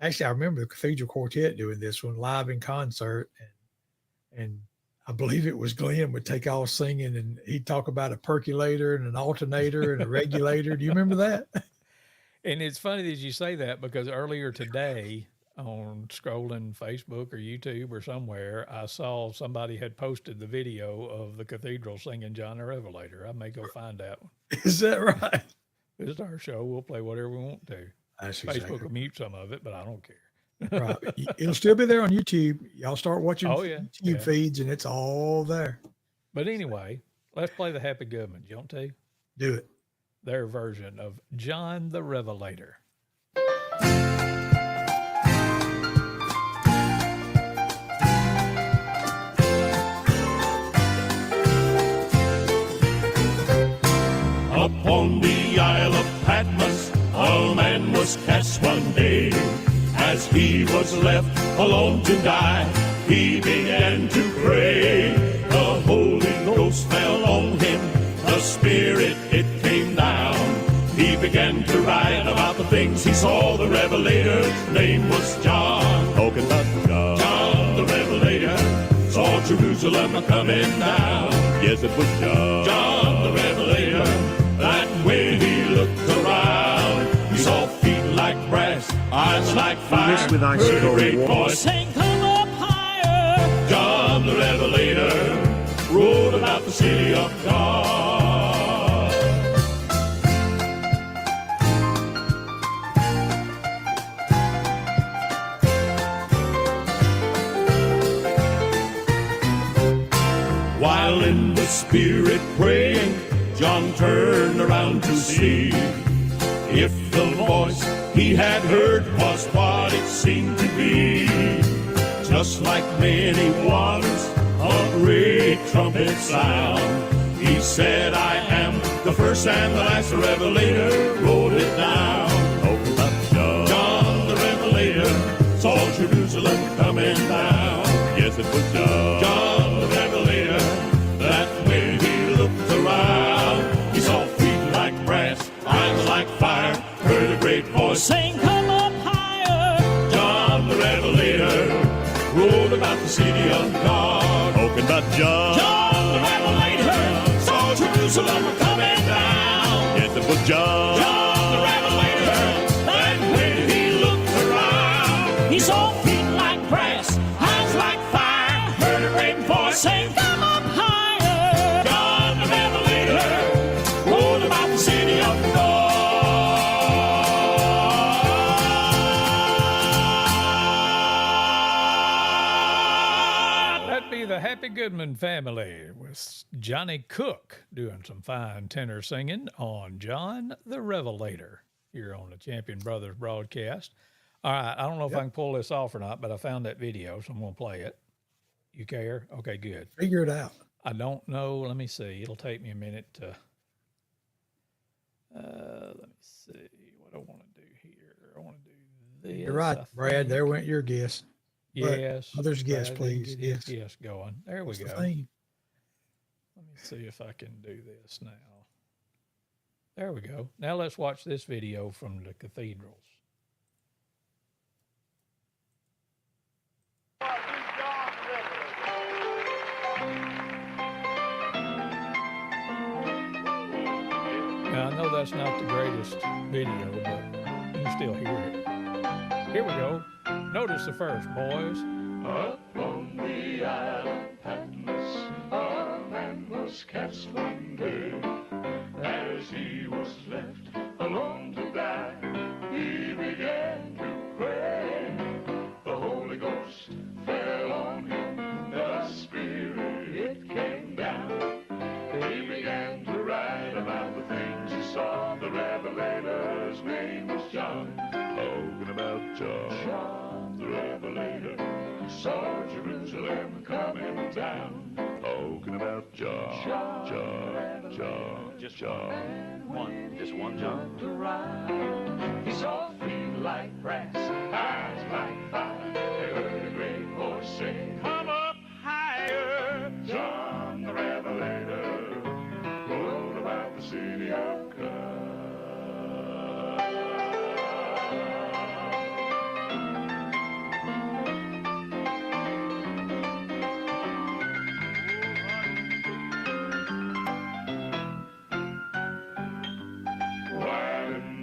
Actually, I remember the Cathedral Quartet doing this one live in concert, and I believe it was Glenn would take off singing, and he'd talk about a percolator and an alternator and a regulator. Do you remember that? And it's funny that you say that because earlier today on scrolling Facebook or YouTube or somewhere, I saw somebody had posted the video of the cathedral singing John the Revelator. I may go find that one. Is that right? This is our show. We'll play whatever we want to. That's Facebook exactly will mute some of it, but I don't care. right. It'll still be there on YouTube. Y'all start watching YouTube Yeah. feeds, and it's all there. But anyway, let's play the Happy Goodman. You want to? Do it. Their version of John the Revelator. Upon the Isle of Patmos, a man was cast one day. As he was left alone to die, he began to pray. The Holy Ghost fell on him, the Spirit, it came down. He began to write about the things he saw. The Revelator's name was John. Talking about John the Revelator saw Jerusalem coming down. Yes, it was John the Revelator. That way he looked around. He saw feet like brass, eyes like fire. With Heard a great voice saying, "Come up higher." John the Revelator wrote about the city of God. While in the Spirit praying, John turned around to see if the voice he had heard was what it seemed to be. Just like many waters a great trumpet sound. He said, I am the first and the last, the Revelator wrote it down. Oh, about John the Revelator saw Jerusalem coming down. Yes, it was John the Revelator. That's when he looked around. He saw feet like brass, eyes like fire, heard a great voice saying, come up higher. John the Revelator wrote about the city of God. Talking about John the Revelator saw Jerusalem coming down. Yes, it was John the Revelator. And when he looked around, he saw feet like brass, eyes like fire, heard a great voice saying, come up higher. John the Revelator wrote about the city of God. That'd be the Happy Goodman family with Johnny Cook doing some fine tenor singing on John the Revelator here on the Champion Brothers broadcast. All right, I don't know if I can pull this off or not, but I found that video, so I'm going to play it. You care? Okay, good. Figure it out. I don't know. Let me see. It'll take me a minute to. Let me see what I want to do here. I want to do this. You're right, I Brad. think. There went your guess. But Yes. others guess, Brad, please. get his Yes. guess going. There we What's the go. theme? Let me see if I can do this now. There we go. Now let's watch this video from the cathedrals. Now I know that's not the greatest video, but you can still hear it. Here we go. Notice the first, boys. Up on the island Patmos, a man was cast one day. As he was left alone to die, he began to pray. The Holy Ghost fell on him, the Spirit it came down. He began to write about the things he saw. The Revelator's name was John. Talking about John the Revelator saw Jerusalem coming down. Talking about John. Just one John. To ride. He saw feet like brass, eyes like fire. They heard a great voice say, come up higher. John the Revelator wrote about the city of God.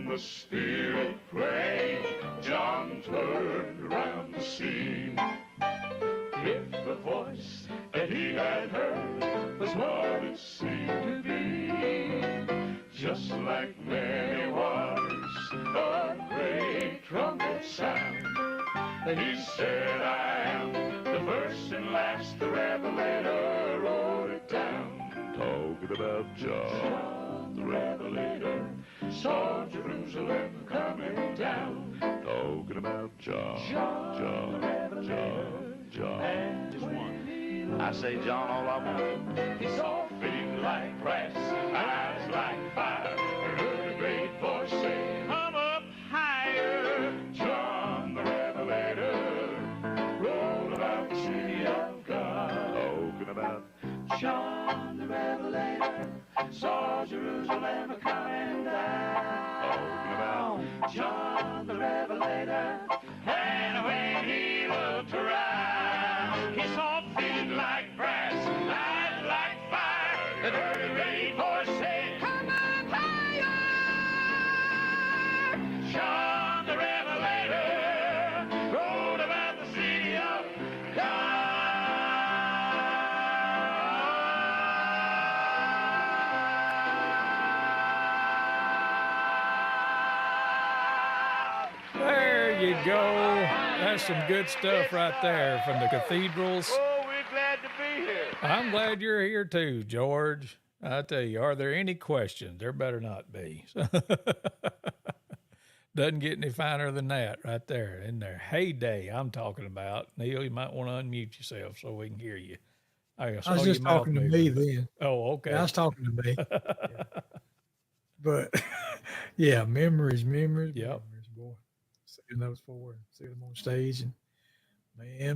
The Spirit prayed, John turned around to see if the voice that he had heard was what it seemed to be. Just like many waters, a great trumpet sound. And he said, I am the first and last, the Revelator wrote it down. Talking about John the Revelator saw Jerusalem coming down. Talking about John. And just one. I say John all I want. He saw feet like brass, eyes like fire. Heard a great voice say, come up higher. John the Revelator wrote about the city of God. Talking about John the Revelator saw Jerusalem coming down. Talking about John the Revelator. And when he looked around, he saw feet like brass, eyes like fire, and heard a great voice say, come up higher. John the Revelator wrote about the city of God. There you go. That's some good stuff right there from the cathedrals. Oh, we're glad to be here. I'm glad you're here too, George. I tell you, are there any questions? There better not be. Doesn't get any finer than that right there in their heyday I'm talking about. Neal, you might want to unmute yourself so we can hear you. I I was just talking to me then. Oh, okay. Yeah, I was talking to me. Yeah. But yeah, memories, Yep. boy. Seeing those four, seeing them on stage, and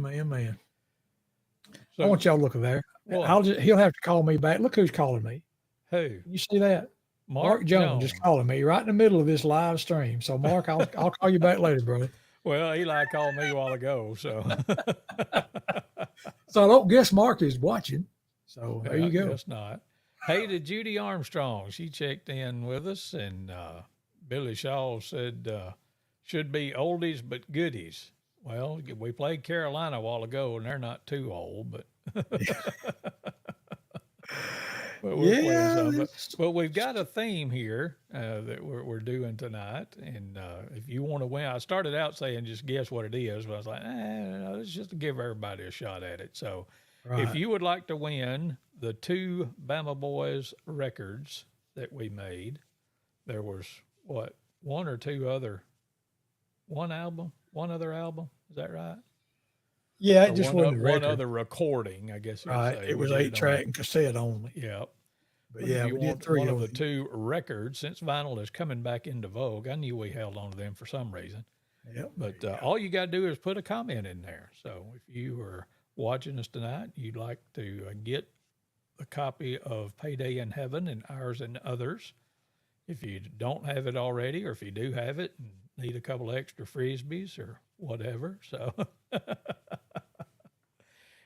man. I So want y'all to look at there. what? He'll have to call me back. Look who's calling me. Who? You see that? Mark Jones just calling me right in the middle of this live stream. So Mark, I'll call you back later, brother. Well, Eli called me a while ago, so So I don't guess Mark is watching. So there you go. Guess not. Hey to Judy Armstrong. She checked in with us, and Billy Shaw said should be oldies but goodies. Well, we played Carolina a while ago, and they're not too old, but but we're playing some. But we've got a theme here that we're doing tonight, and if you want to win, I started out saying just guess what it is, but I was like, no, it's just to give everybody a shot at it. So if you would like to win the 2 Bama Boys records that we made, there was one other album, is that right? Yeah, Or it just one wasn't a record. other recording, I guess you would say. It was We did 8-track and cassette only. Yeah. But yeah, we did 3 one of of the them. 2 records, since vinyl is coming back into vogue. I knew we held on to them for some reason. Yep. But all you got to do is put a comment in there. So if you are watching us tonight, you'd like to get a copy of Payday in Heaven and Ours and Others. If you don't have it already, or if you do have it and need a couple extra Frisbees or whatever. So,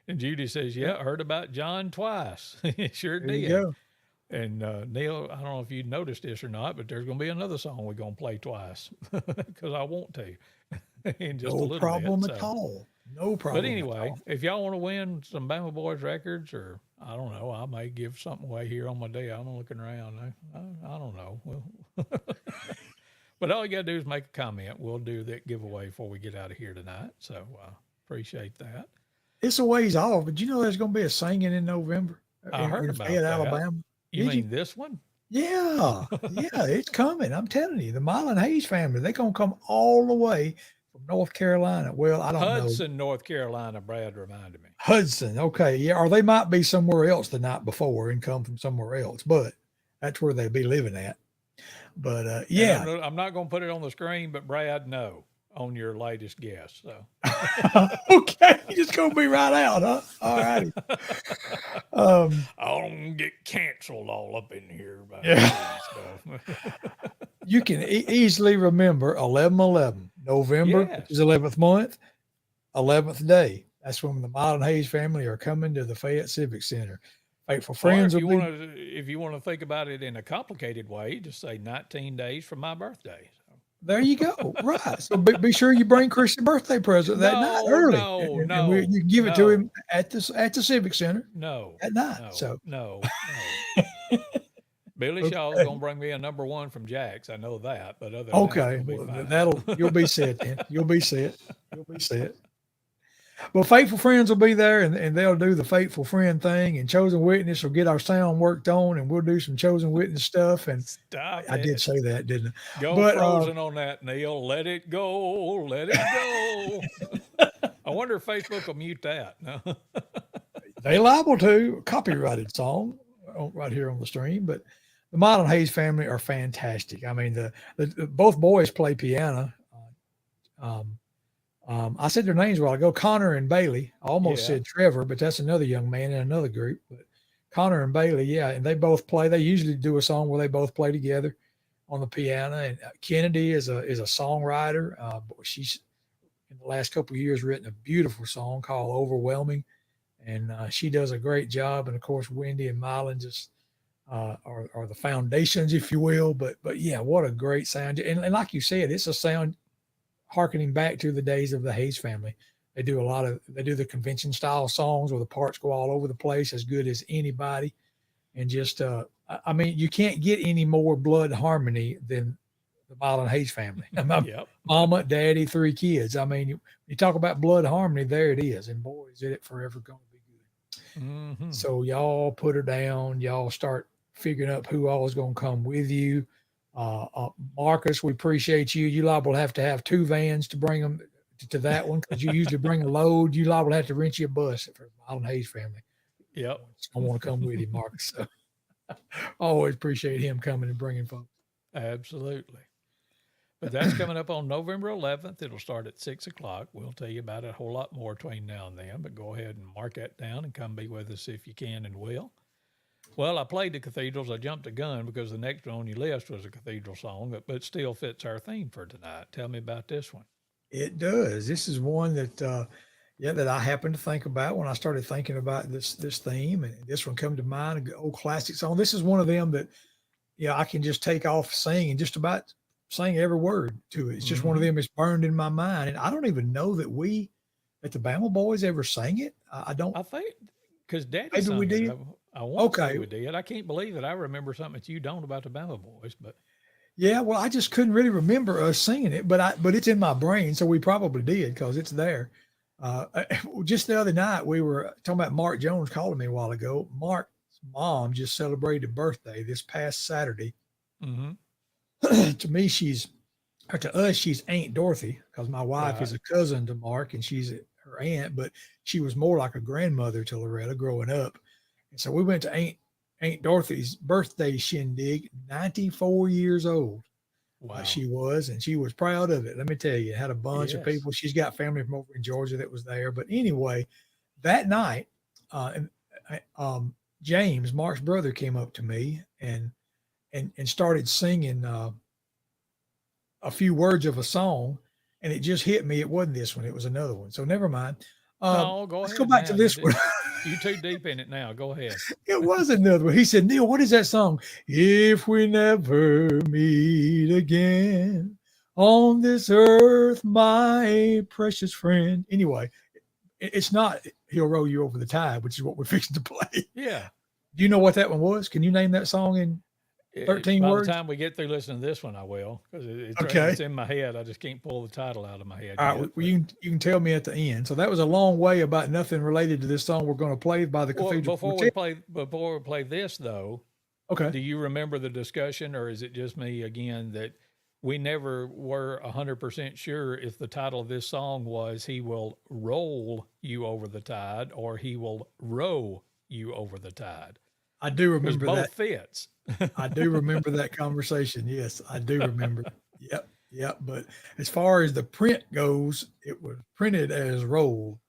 and Judy says, yeah, I heard about John twice. Sure There did. you go. And Neal, I don't know if you noticed this or not, but there's going to be another song we're going to play twice because I want to in just a No little problem bit. at So. all. No problem. But anyway, if y'all want to win some Bama Boys records, or I don't know, I may give something away here on my day. I'm looking around. I don't know. Well, but all you got to do is make a comment. We'll do that giveaway before we get out of here tonight. So appreciate that. It's a ways off, but you know there's going to be a singing in November. I heard about Fayette, that. Alabama. You mean this one? Yeah, it's coming. I'm telling you, the Neal and Hayes family, they're going to come all the way from North Carolina. Well, I don't know. Hudson, North Carolina, Brad reminded me. Hudson, okay, yeah, or they might be somewhere else the night before and come from somewhere else, but that's where they'd be living at. But yeah, I'm not going to put it on the screen, but Brad, no, on your latest guess. So okay, you just gonna be right out, huh? All righty. I don't get canceled all up in here. Yeah. Stuff. You can easily remember 11/11, November Yes. is 11th month, 11th day. That's when the Neal and Hayes family are coming to the Fayette Civic Center. Faithful friends Or if will be. if you want to think about it in a complicated way, just say 19 days from my birthday. So. There you go. Right. So be sure you bring Chris a birthday present that night early. You can give it to him at the Civic Center. No. At night. No. Billy Shaw's gonna bring me a number 1 from Jack's. I know that, but other than okay, that, you'll be set then. You'll be set. Well, Faithful Friends will be there, and they'll do the Faithful Friend thing, and Chosen Witness will get our sound worked on, and we'll do some Chosen Witness stuff. And I did say that, didn't I? Go frozen on that, Neal. Let it go. Let it go. I wonder if Facebook will mute that. No. They liable to. Copyrighted song right here on the stream, but the Neal and Hayes family are fantastic. I mean, the both boys play piano. I said their names a while ago, Connor and Bailey. I almost said Trevor, but that's another young man in another group. But Connor and Bailey, yeah, and they both play. They usually do a song where they both play together on the piano. And Kennedy is a songwriter. She's in the last couple of years written a beautiful song called "Overwhelming," and she does a great job. And of course, Wendy and Mylan just are the foundations, if you will. But yeah, what a great sound! And like you said, it's a sound harkening back to the days of the Hayes family. They do the convention style songs where the parts go all over the place as good as anybody. And just, I mean, you can't get any more blood harmony than the Neal and Hayes family. Yep. Mama, daddy, 3 kids. I mean, you talk about blood harmony, there it is. And boy, is it forever going to be good. Mm-hmm. So y'all put her down. Y'all start figuring out who all is going to come with you. Marcus, we appreciate you. You liable to have 2 vans to bring them to that one because you usually bring a load. You liable to have to rent you a bus for the Neal and Hayes family. Yep. I want to come with him, Mark. So I always appreciate him coming and bringing folks. Absolutely. But that's coming up on November 11th. It'll start at 6 o'clock. We'll tell you about it a whole lot more between now and then, but go ahead and mark that down and come be with us if you can and will. Well, I played the cathedrals. I jumped a gun because the next one on your list was a cathedral song, but still fits our theme for tonight. Tell me about this one. It does. This is one that, that I happened to think about when I started thinking about this theme, and this one come to mind, a good old classic song. This is one of them that, I can just take off singing, just about sing every word to it. It's just one of them that's burned in my mind, and I don't even know that we at the Bama Boys ever sang it. I don't. I think because Daddy Maybe sung we it. did. I want to Okay. say we did. I can't believe that I remember something that you don't about the Bama Boys, but Yeah, well, I just couldn't really remember us singing it, but it's in my brain, so we probably did because it's there. Just the other night, we were talking about Mark Jones calling me a while ago. Mark's mom just celebrated a birthday this past Saturday. To us, she's Aunt Dorothy because my wife is a cousin to Mark and she's her aunt, but she was more like a grandmother to Loretta growing up. And so we went to Aunt Dorothy's birthday shindig, 94 years old. wow. She was, and she was proud of it. Let me tell you, had a bunch of Yes. people. She's got family from over in Georgia that was there. But anyway, that night, James, Mark's brother, came up to me and started singing a few words of a song, and it just hit me. It wasn't this one; it was another one. So never mind. No, go Let's ahead. go back to now. this one. You too deep in it now. Go ahead. It was another one. He said, Neal, what is that song? If we never meet again on this earth, my precious friend. Anyway, it's not He'll Roll You Over the Tide, which is what we're fixing to play. Yeah. Do you know what that one was? Can you name that song in 13 By words? the time we get through listening to this one, I will, because Okay. it's in my head. I just can't pull the title out of my head. All right, yet, well, you can tell me at the end. So that was a long way about nothing related to this song we're going to play by the Well, Cathedral before we play this though, Okay. do you remember the discussion, or is it just me again that we never were 100% sure if the title of this song was "He Will Roll You Over the Tide" or "He Will Row You Over the Tide"? I do Because remember both that. fits. I do remember that conversation. Yes, I do remember. Yep. But as far as the print goes, it was printed as roll.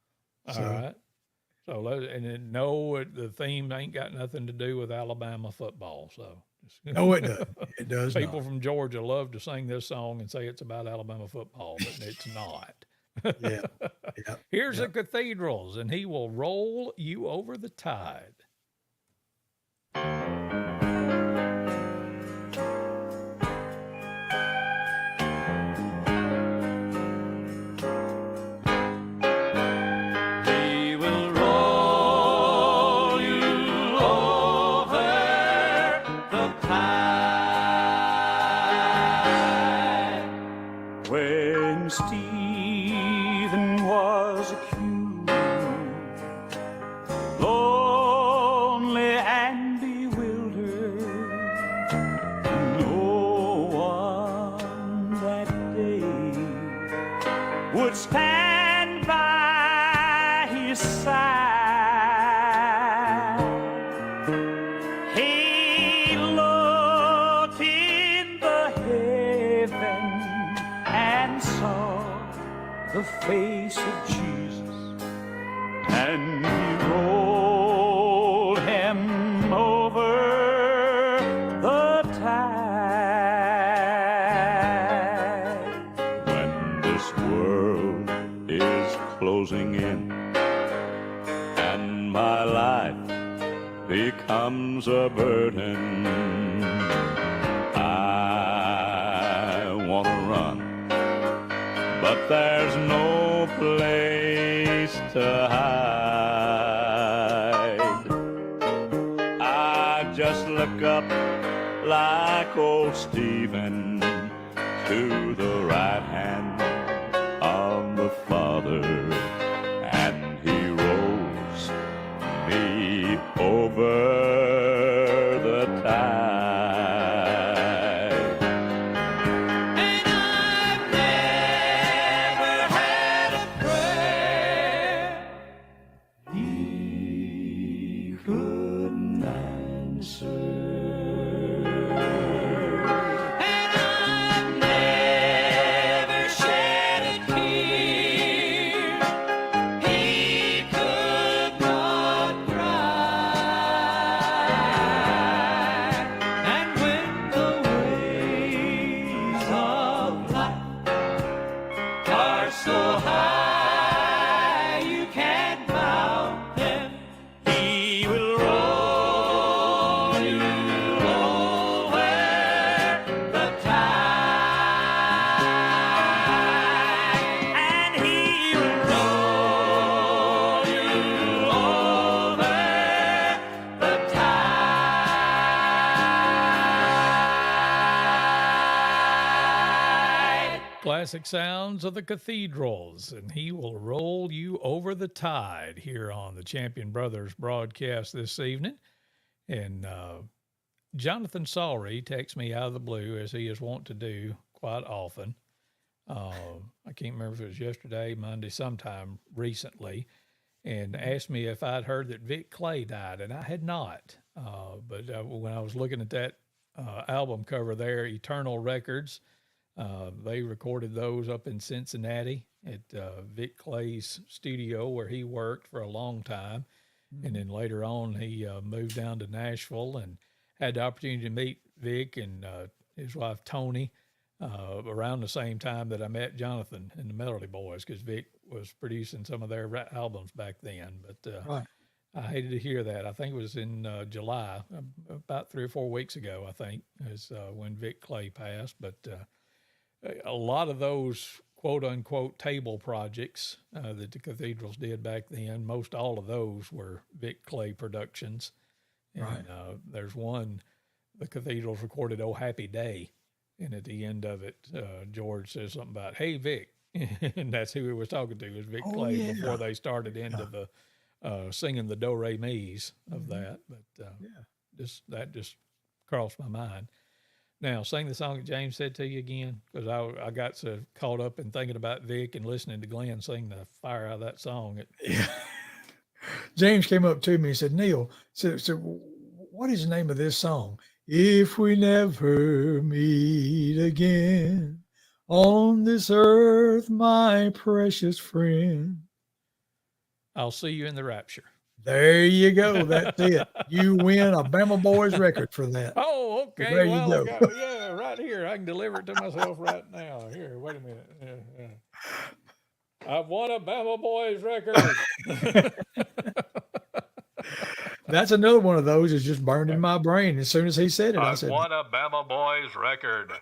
All right. So and then no, the theme ain't got nothing to do with Alabama football. So No, it doesn't. It does people not. from Georgia love to sing this song and say it's about Alabama football, but it's not. Yeah. Here's the cathedrals, and he will roll you over the tide. He will roll you over the tide. When Stephen was accused, lonely and bewildered, no one that day would stand by his side. He looked in the heaven and saw the face of Jesus, and he rolled him over the tide. When this world is closing in and my life becomes a burden, I want to run, but there's no place to hide. I just look up like old Stephen to the right hand of the Father, and he rolls me over the tide. And I've never had a prayer he classic sounds of the cathedrals, and he will roll you over the tide here on the Champion Brothers broadcast this evening. And Jonathan Sawrey texts me out of the blue, as he is wont to do quite often. I can't remember if it was yesterday, Monday, sometime recently, and asked me if I'd heard that Vic Clay died, and I had not. But when I was looking at that album cover there, Eternal Records, they recorded those up in Cincinnati at Vic Clay's studio where he worked for a long time. And then later on, he moved down to Nashville and had the opportunity to meet Vic and his wife, Tony, around the same time that I met Jonathan and the Melody Boys, because Vic was producing some of their albums back then. But Right. I hated to hear that. I think it was in July, about 3 or 4 weeks ago, I think, is when Vic Clay passed. But a lot of those quote unquote table projects that the cathedrals did back then, most all of those were Vic Clay productions. And Right. There's one, the cathedrals recorded "Oh Happy Day," and at the end of it, George says something about, "Hey Vic," and that's who he was talking to, was Vic Clay, yeah. before they started into the singing the do re mi's of that. But that just crossed my mind. Now, sing the song that James said to you again, because I got so caught up in thinking about Vic and listening to Glenn sing the fire out of that song. James came up to me and said, Neal, so what is the name of this song? If we never meet again on this earth, my precious friend. I'll see you in the rapture. There you go. That's it. You win a Bama Boys record for that. Oh, okay. There you well, go. Right here. I can deliver it to myself right now. Here, wait a minute. I've won a Bama Boys record. That's another one of those that's just burned in my brain. As soon as he said it, I said, won a Bama Boys record.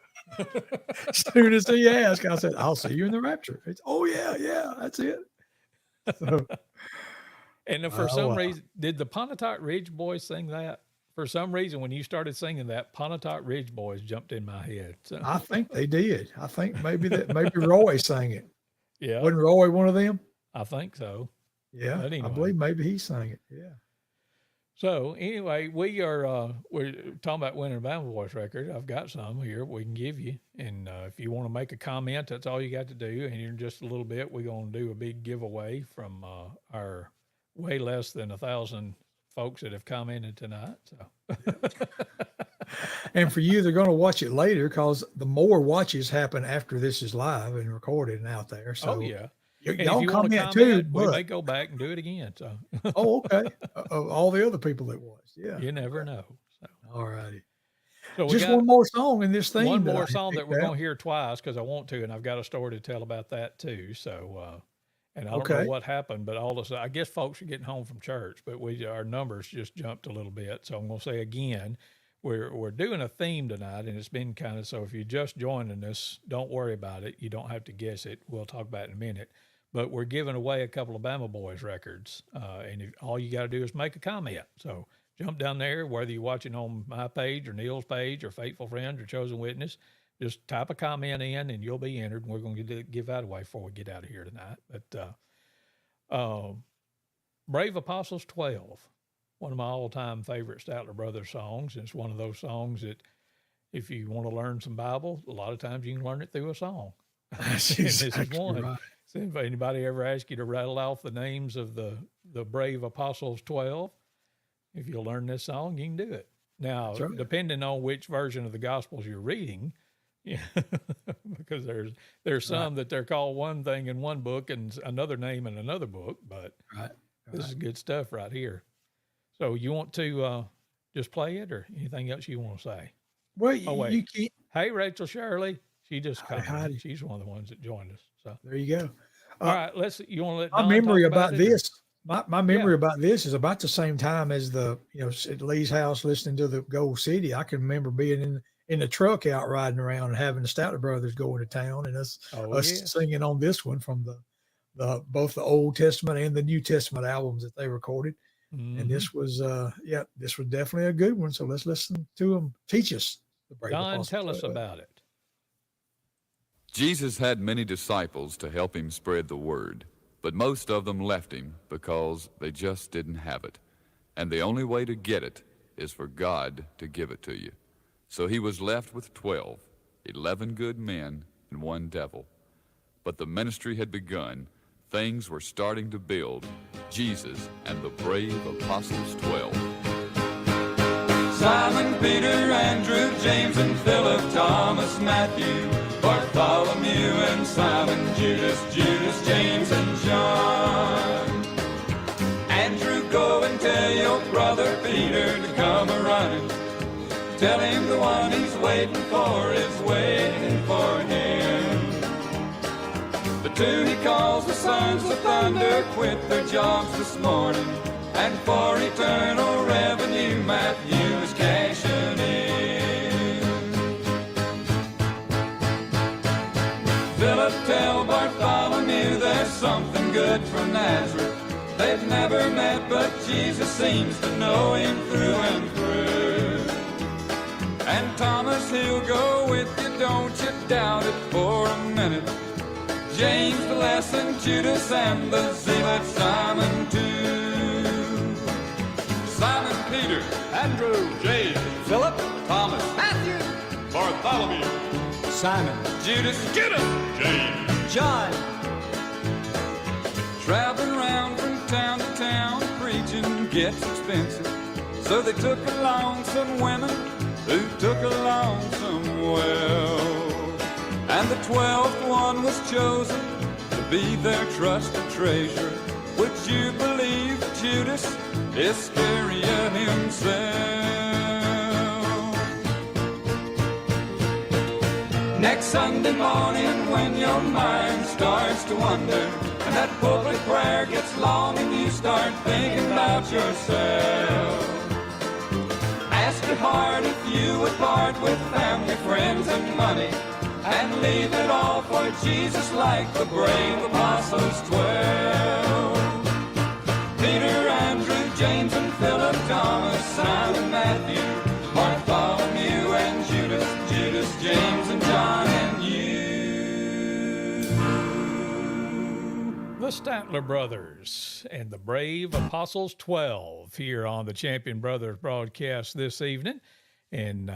as soon as he asked, I said, I'll see you in the rapture. It's, oh, yeah, that's it. So, And for some reason, did the Pontotoc Ridge Boys sing that? For some reason, when you started singing that, Pontotoc Ridge Boys jumped in my head. So. I think they did. I think maybe Roy sang it. Yeah. Wasn't Roy one of them? I think so. Yeah. But anyway. I believe maybe he sang it. Yeah. So anyway, we're talking about winning a Bama Boys record. I've got some here we can give you. And if you want to make a comment, that's all you got to do. And in just a little bit, we're going to do a big giveaway from our way less than 1,000 folks that have commented tonight. So, and for you, they're going to watch it later because the more watches happen after this is live and recorded and out there. So yeah. Y'all comment too, we but may go back and do it again. So, oh, okay. All the other people that watched, yeah. You never know. So. All righty. So just one more song in this theme. One more song that we're going to hear twice because I want to, and I've got a story to tell about that too. So, and I don't know what happened, but all of a sudden, I guess folks are getting home from church, but our numbers just jumped a little bit. So I'm going to say again, we're doing a theme tonight, and it's been kind of, so if you're just joining us, don't worry about it. You don't have to guess it. We'll talk about it in a minute. But we're giving away a couple of Bama Boys records, and all you got to do is make a comment. So jump down there, whether you're watching on my page or Neal's page or Faithful Friends or Chosen Witness, just type a comment in, and you'll be entered. And we're going to give that away before we get out of here tonight. But Brave Apostles 12, one of my all-time favorite Statler Brothers songs. It's one of those songs that if you want to learn some Bible, a lot of times you can learn it through a song. That's This exactly is one. right. So if anybody ever asks you to rattle off the names of the Brave Apostles 12, if you'll learn this song, you can do it. Now, right. depending on which version of the Gospels you're reading, because there's some that they're called one thing in one book and another name in another book, but this is good stuff right here. So you want to just play it or anything else you want to say? Well, wait. you can't. Hey, Rachel Shirley. She just Hi. commented. She's one of the ones that joined us. So There you go. all right, you want to let My Don memory talk about it, this. My memory about this is about the same time as at Lee's house listening to the Gold City. I can remember being in the truck out riding around and having the Statler Brothers going to town and us singing on this one from the both the Old Testament and the New Testament albums that they recorded. Mm-hmm. And this was this was definitely a good one. So let's listen to them teach us the Brave Don, Apostles. tell us about it. Jesus had many disciples to help him spread the word, but most of them left him because they just didn't have it. And the only way to get it is for God to give it to you. So he was left with 12, 11 good men and one devil. But the ministry had begun. Things were starting to build. Jesus and the brave apostles 12. Simon, Peter, Andrew, James, and Philip, Thomas, Matthew, Bartholomew, and Simon, Judas, James, and John. Andrew, go and tell your brother Peter to come a-running. Tell him the one he's waiting for is waiting for him. The two he calls the sons of thunder quit their jobs this morning, and for eternal revenue Matthew is cashing in. Philip, tell Bartholomew there's something good from Nazareth. They've never met, but Jesus seems to know him through and through. And Thomas, he'll go with you, don't you doubt it for a minute. James, the lesson, Judas, and the zealot Simon too. Simon, Peter, Andrew, James, Philip, Thomas, Matthew, Bartholomew, Simon, Judas, James, John. Traveling around from town to town, preaching gets expensive. So they took along some women who took along some well. And the 12th one was chosen to be their trusted treasure. Would you believe Judas Iscariot himself? Next Sunday morning when your mind starts to wander, and that public prayer gets long and you start thinking about yourself, ask your heart if you would part with family, friends, and money, and leave it all for Jesus like the brave apostles 12. Peter, Andrew, James, and Philip, Thomas, Simon, Matthew, Bartholomew, and Judas, James, and John, and you. The Statler Brothers and the Brave Apostles 12 here on the Champion Brothers broadcast this evening. And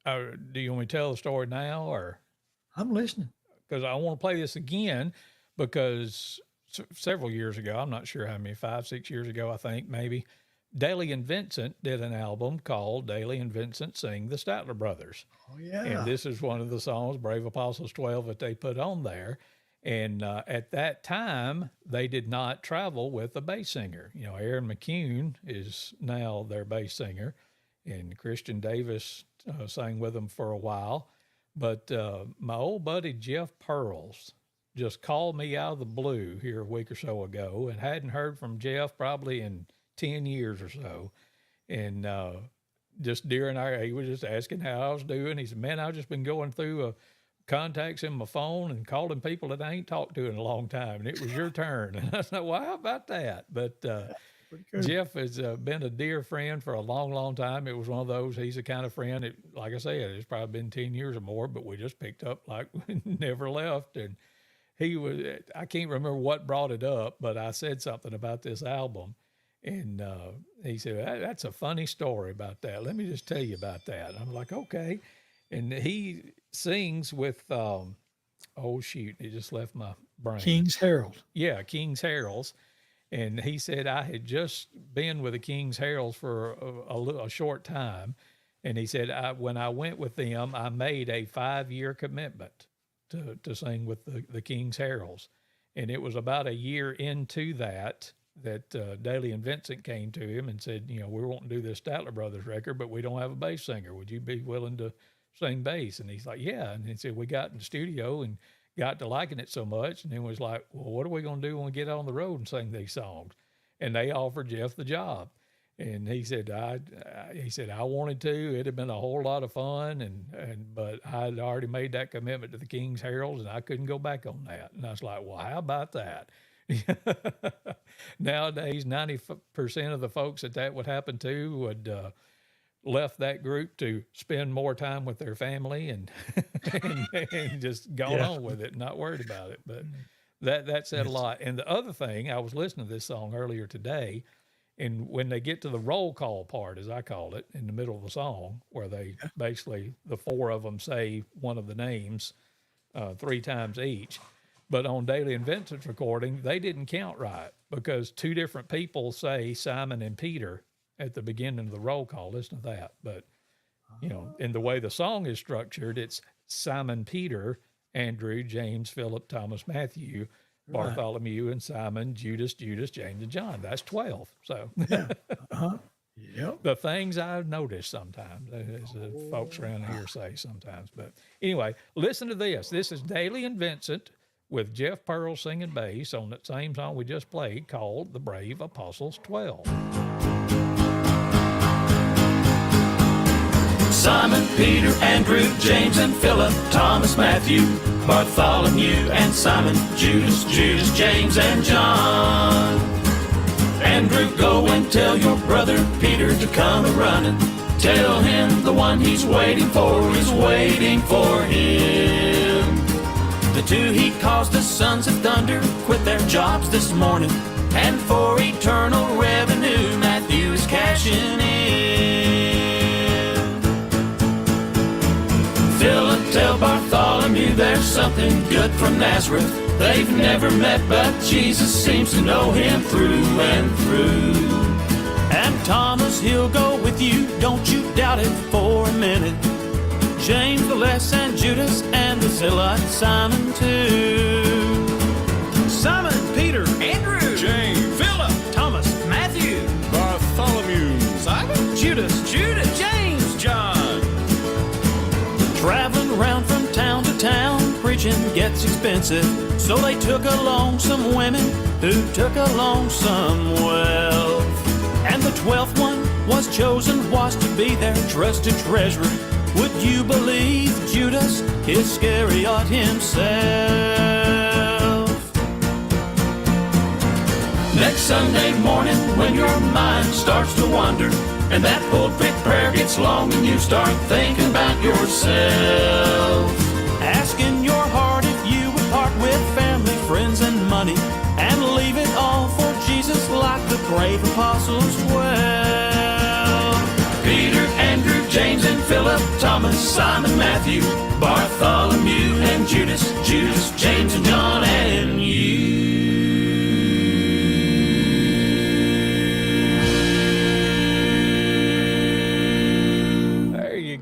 do you want me to tell the story now, or? I'm listening. Because I want to play this again, because several years ago, I'm not sure how many, 5, 6 years ago, I think maybe, Daly and Vincent did an album called Daly and Vincent Sing the Statler Brothers. Oh, yeah. And this is one of the songs, Brave Apostles 12, that they put on there. And at that time, they did not travel with a bass singer. You know, Aaron McCune is now their bass singer, and Christian Davis sang with them for a while. But my old buddy Jeff Pearls just called me out of the blue here a week or so ago, and hadn't heard from Jeff probably in 10 years or so. And just during he was just asking how I was doing. He said, man, I've just been going through contacts in my phone and calling people that I ain't talked to in a long time, and it was your turn. And I said, well, how about that? But Jeff has been a dear friend for a long, long time. It was one of those, he's the kind of friend that, like I said, it's probably been 10 years or more, but we just picked up like we never left. And he was, I can't remember what brought it up, but I said something about this album. And he said, that's a funny story about that. Let me just tell you about that. And I'm like, okay. And he sings with, oh shoot, it just left my brain. King's Herald. Yeah, King's Heralds. And he said, I had just been with the King's Heralds for a short time. And he said, when I went with them, I made a 5-year commitment to sing with the King's Heralds. And it was about a year into that Daly and Vincent came to him and said, you know, we're wanting to do this Statler Brothers record, but we don't have a bass singer. Would you be willing to sing bass? And he's like, yeah. And he said, we got in the studio and got to liking it so much, and then was like, well, what are we going to do when we get on the road and sing these songs? And they offered Jeff the job. And he said, I wanted to. It'd have been a whole lot of fun, but I'd already made that commitment to the King's Heralds, and I couldn't go back on that. And I was like, well, how about that? Nowadays, 90% of the folks that would happen to left that group to spend more time with their family and and just gone on with it, not worried about it. But that said a lot. And the other thing, I was listening to this song earlier today, and when they get to the roll call part, as I call it, in the middle of the song, where they basically, the four of them say one of the names 3 times each. But on Daly and Vincent's recording, they didn't count right because 2 different people say Simon and Peter at the beginning of the roll call. Listen to that. But, in the way the song is structured, it's Simon, Peter, Andrew, James, Philip, Thomas, Matthew, Bartholomew, and Simon, Judas, James, and John. That's 12. So the things I've noticed sometimes, as folks around here say sometimes. But anyway, listen to this. This is Daly and Vincent with Jeff Pearl singing bass on that same song we just played called The Brave Apostles 12. Simon, Peter, Andrew, James, and Philip, Thomas, Matthew, Bartholomew, and Simon, Judas, James, and John. Andrew, go and tell your brother Peter to come a-running. Tell him the one he's waiting for is waiting for him. The 2 he calls the sons of thunder quit their jobs this morning, and for eternal revenue Matthew is cashing in. Philip, tell Bartholomew there's something good from Nazareth. They've never met, but Jesus seems to know him through and through. And Thomas, he'll go with you, don't you doubt it for a minute. James the Less and Judas and the Zealot Simon too. Simon, Peter, Andrew, James, Philip, Thomas, Matthew, Bartholomew, Simon, Judas, James, John. Traveling around from town to town, preaching gets expensive. So they took along some women who took along some wealth. And the 12th one was chosen, was to be their trusted treasurer. Would you believe Judas Iscariot himself? Next Sunday morning when your mind starts to wander and that pulpit prayer gets long and you start thinking about yourself, asking your heart if you would part with family, friends, and money and leave it all for Jesus like the brave apostles 12. Peter, Andrew, James, and Philip, Thomas, Simon, Matthew, Bartholomew, and Judas, James, and John, and you.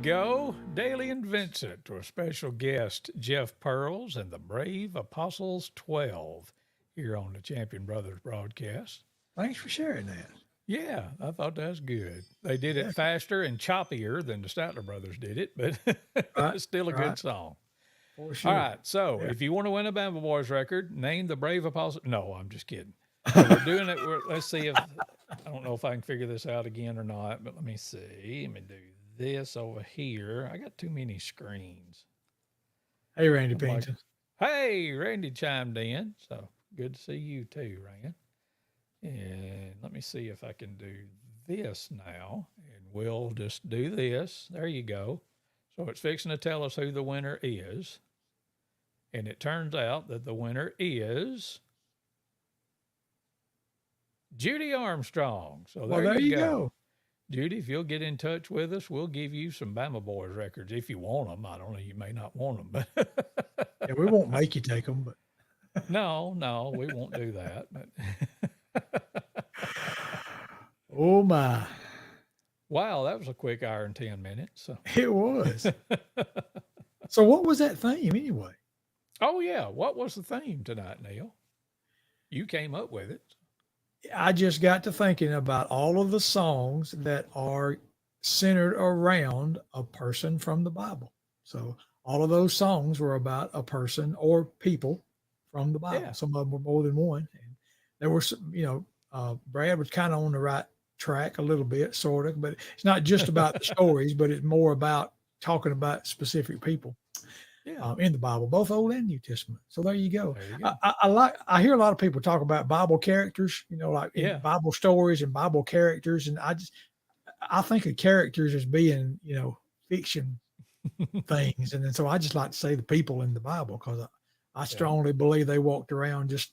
Go, Daly and Vincent, to a special guest, Jeff Pearls and the Brave Apostles 12, here on the Champion Brothers broadcast. Thanks for sharing that. Yeah, I thought that was good. They did it faster and choppier than the Statler brothers did it, but it's still a good song. For sure. All right, so if you want to win a Bama Boys record, name the Brave Apostles. No, I'm just kidding. We're doing it. Let's see if, I don't know if I can figure this out again or not, but let me see. Let me do this over here. I got too many screens. Hey, Randy Pennington. Hey, Randy chimed in. So good to see you too, Rand. And let me see if I can do this now. And we'll just do this. There you go. So it's fixing to tell us who the winner is. And it turns out that the winner is Judy Armstrong. So there you go. Judy, if you'll get in touch with us, we'll give you some Bama Boys records if you want them. I don't know, you may not want them, but yeah, we won't make you take them. But no, we won't do that. But oh my! Wow, that was a quick hour and 10 minutes. So. It was. So, what was that theme anyway? Oh yeah, what was the theme tonight, Neal? You came up with it. I just got to thinking about all of the songs that are centered around a person from the Bible. So all of those songs were about a person or people from the Bible. Yeah. Some of them were more than one. And there were some, Brad was kind of on the right track a little bit, sort of, but it's not just about the stories, but it's more about talking about specific people. Yeah. In the Bible, both Old and New Testament. So there you go. I hear a lot of people talk about Bible characters, like Bible stories and Bible characters. And I think of characters as being, fiction things. And then so I just like to say the people in the Bible because I strongly believe they walked around just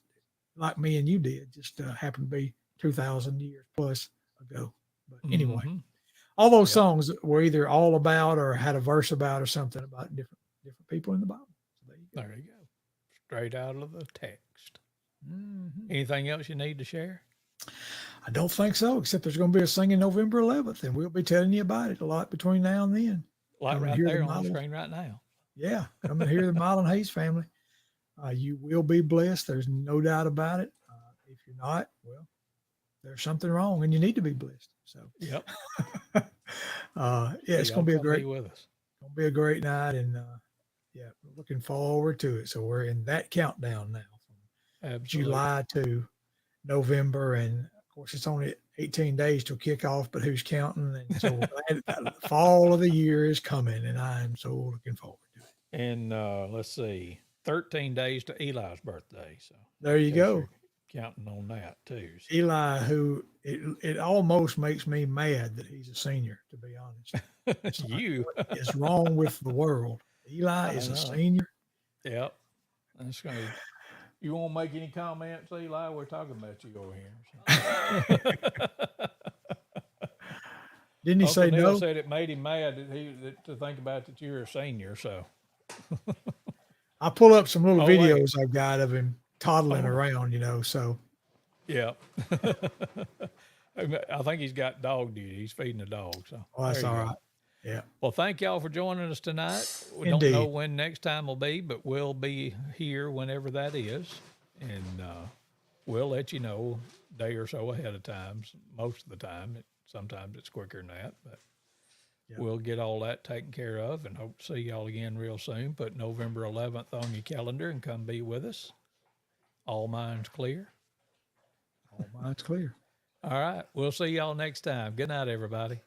like me and you did, just happened to be 2,000 years plus ago. But anyway, all those songs were either all about or had a verse about or something about different people in the Bible. So there you go. Straight out of the text. Anything else you need to share? I don't think so, except there's going to be a singing November 11th, and we'll be telling you about it a lot between now and then. Like right there on the screen right now. Yeah, come and hear the Mile and Hayes family. You will be blessed. There's no doubt about it. If you're not, well, there's something wrong, and you need to be blessed. So, yep. It's going to be with us. Going to be a great night, and looking forward to it. So we're in that countdown now, from July to November, and of course it's only 18 days till kickoff, but who's counting? And so the fall of the year is coming, and I am so looking forward to it. And let's see, 13 days to Eli's birthday. So there you go. Counting on that too. So. Eli, who it almost makes me mad that he's a senior, to be honest. What is wrong with the world? Eli is a senior. Yep. That's going to. You won't make any comments, Eli? We're talking about you over here. So. Didn't he say Neal no? Said it made him mad to think about that you're a senior. So I pull up some little videos I've got of him toddling around, so. Yeah. I think he's got dog duty. He's feeding a dog. So that's all right. Yeah. Well, thank y'all for joining us tonight. We Indeed. don't know when next time will be, but we'll be here whenever that is. And we'll let you know a day or so ahead of time. Most of the time. Sometimes it's quicker than that, but we'll get all that taken care of and hope to see y'all again real soon. Put November 11th on your calendar and come be with us. All minds clear. All minds clear. All right. We'll see y'all next time. Good night, everybody.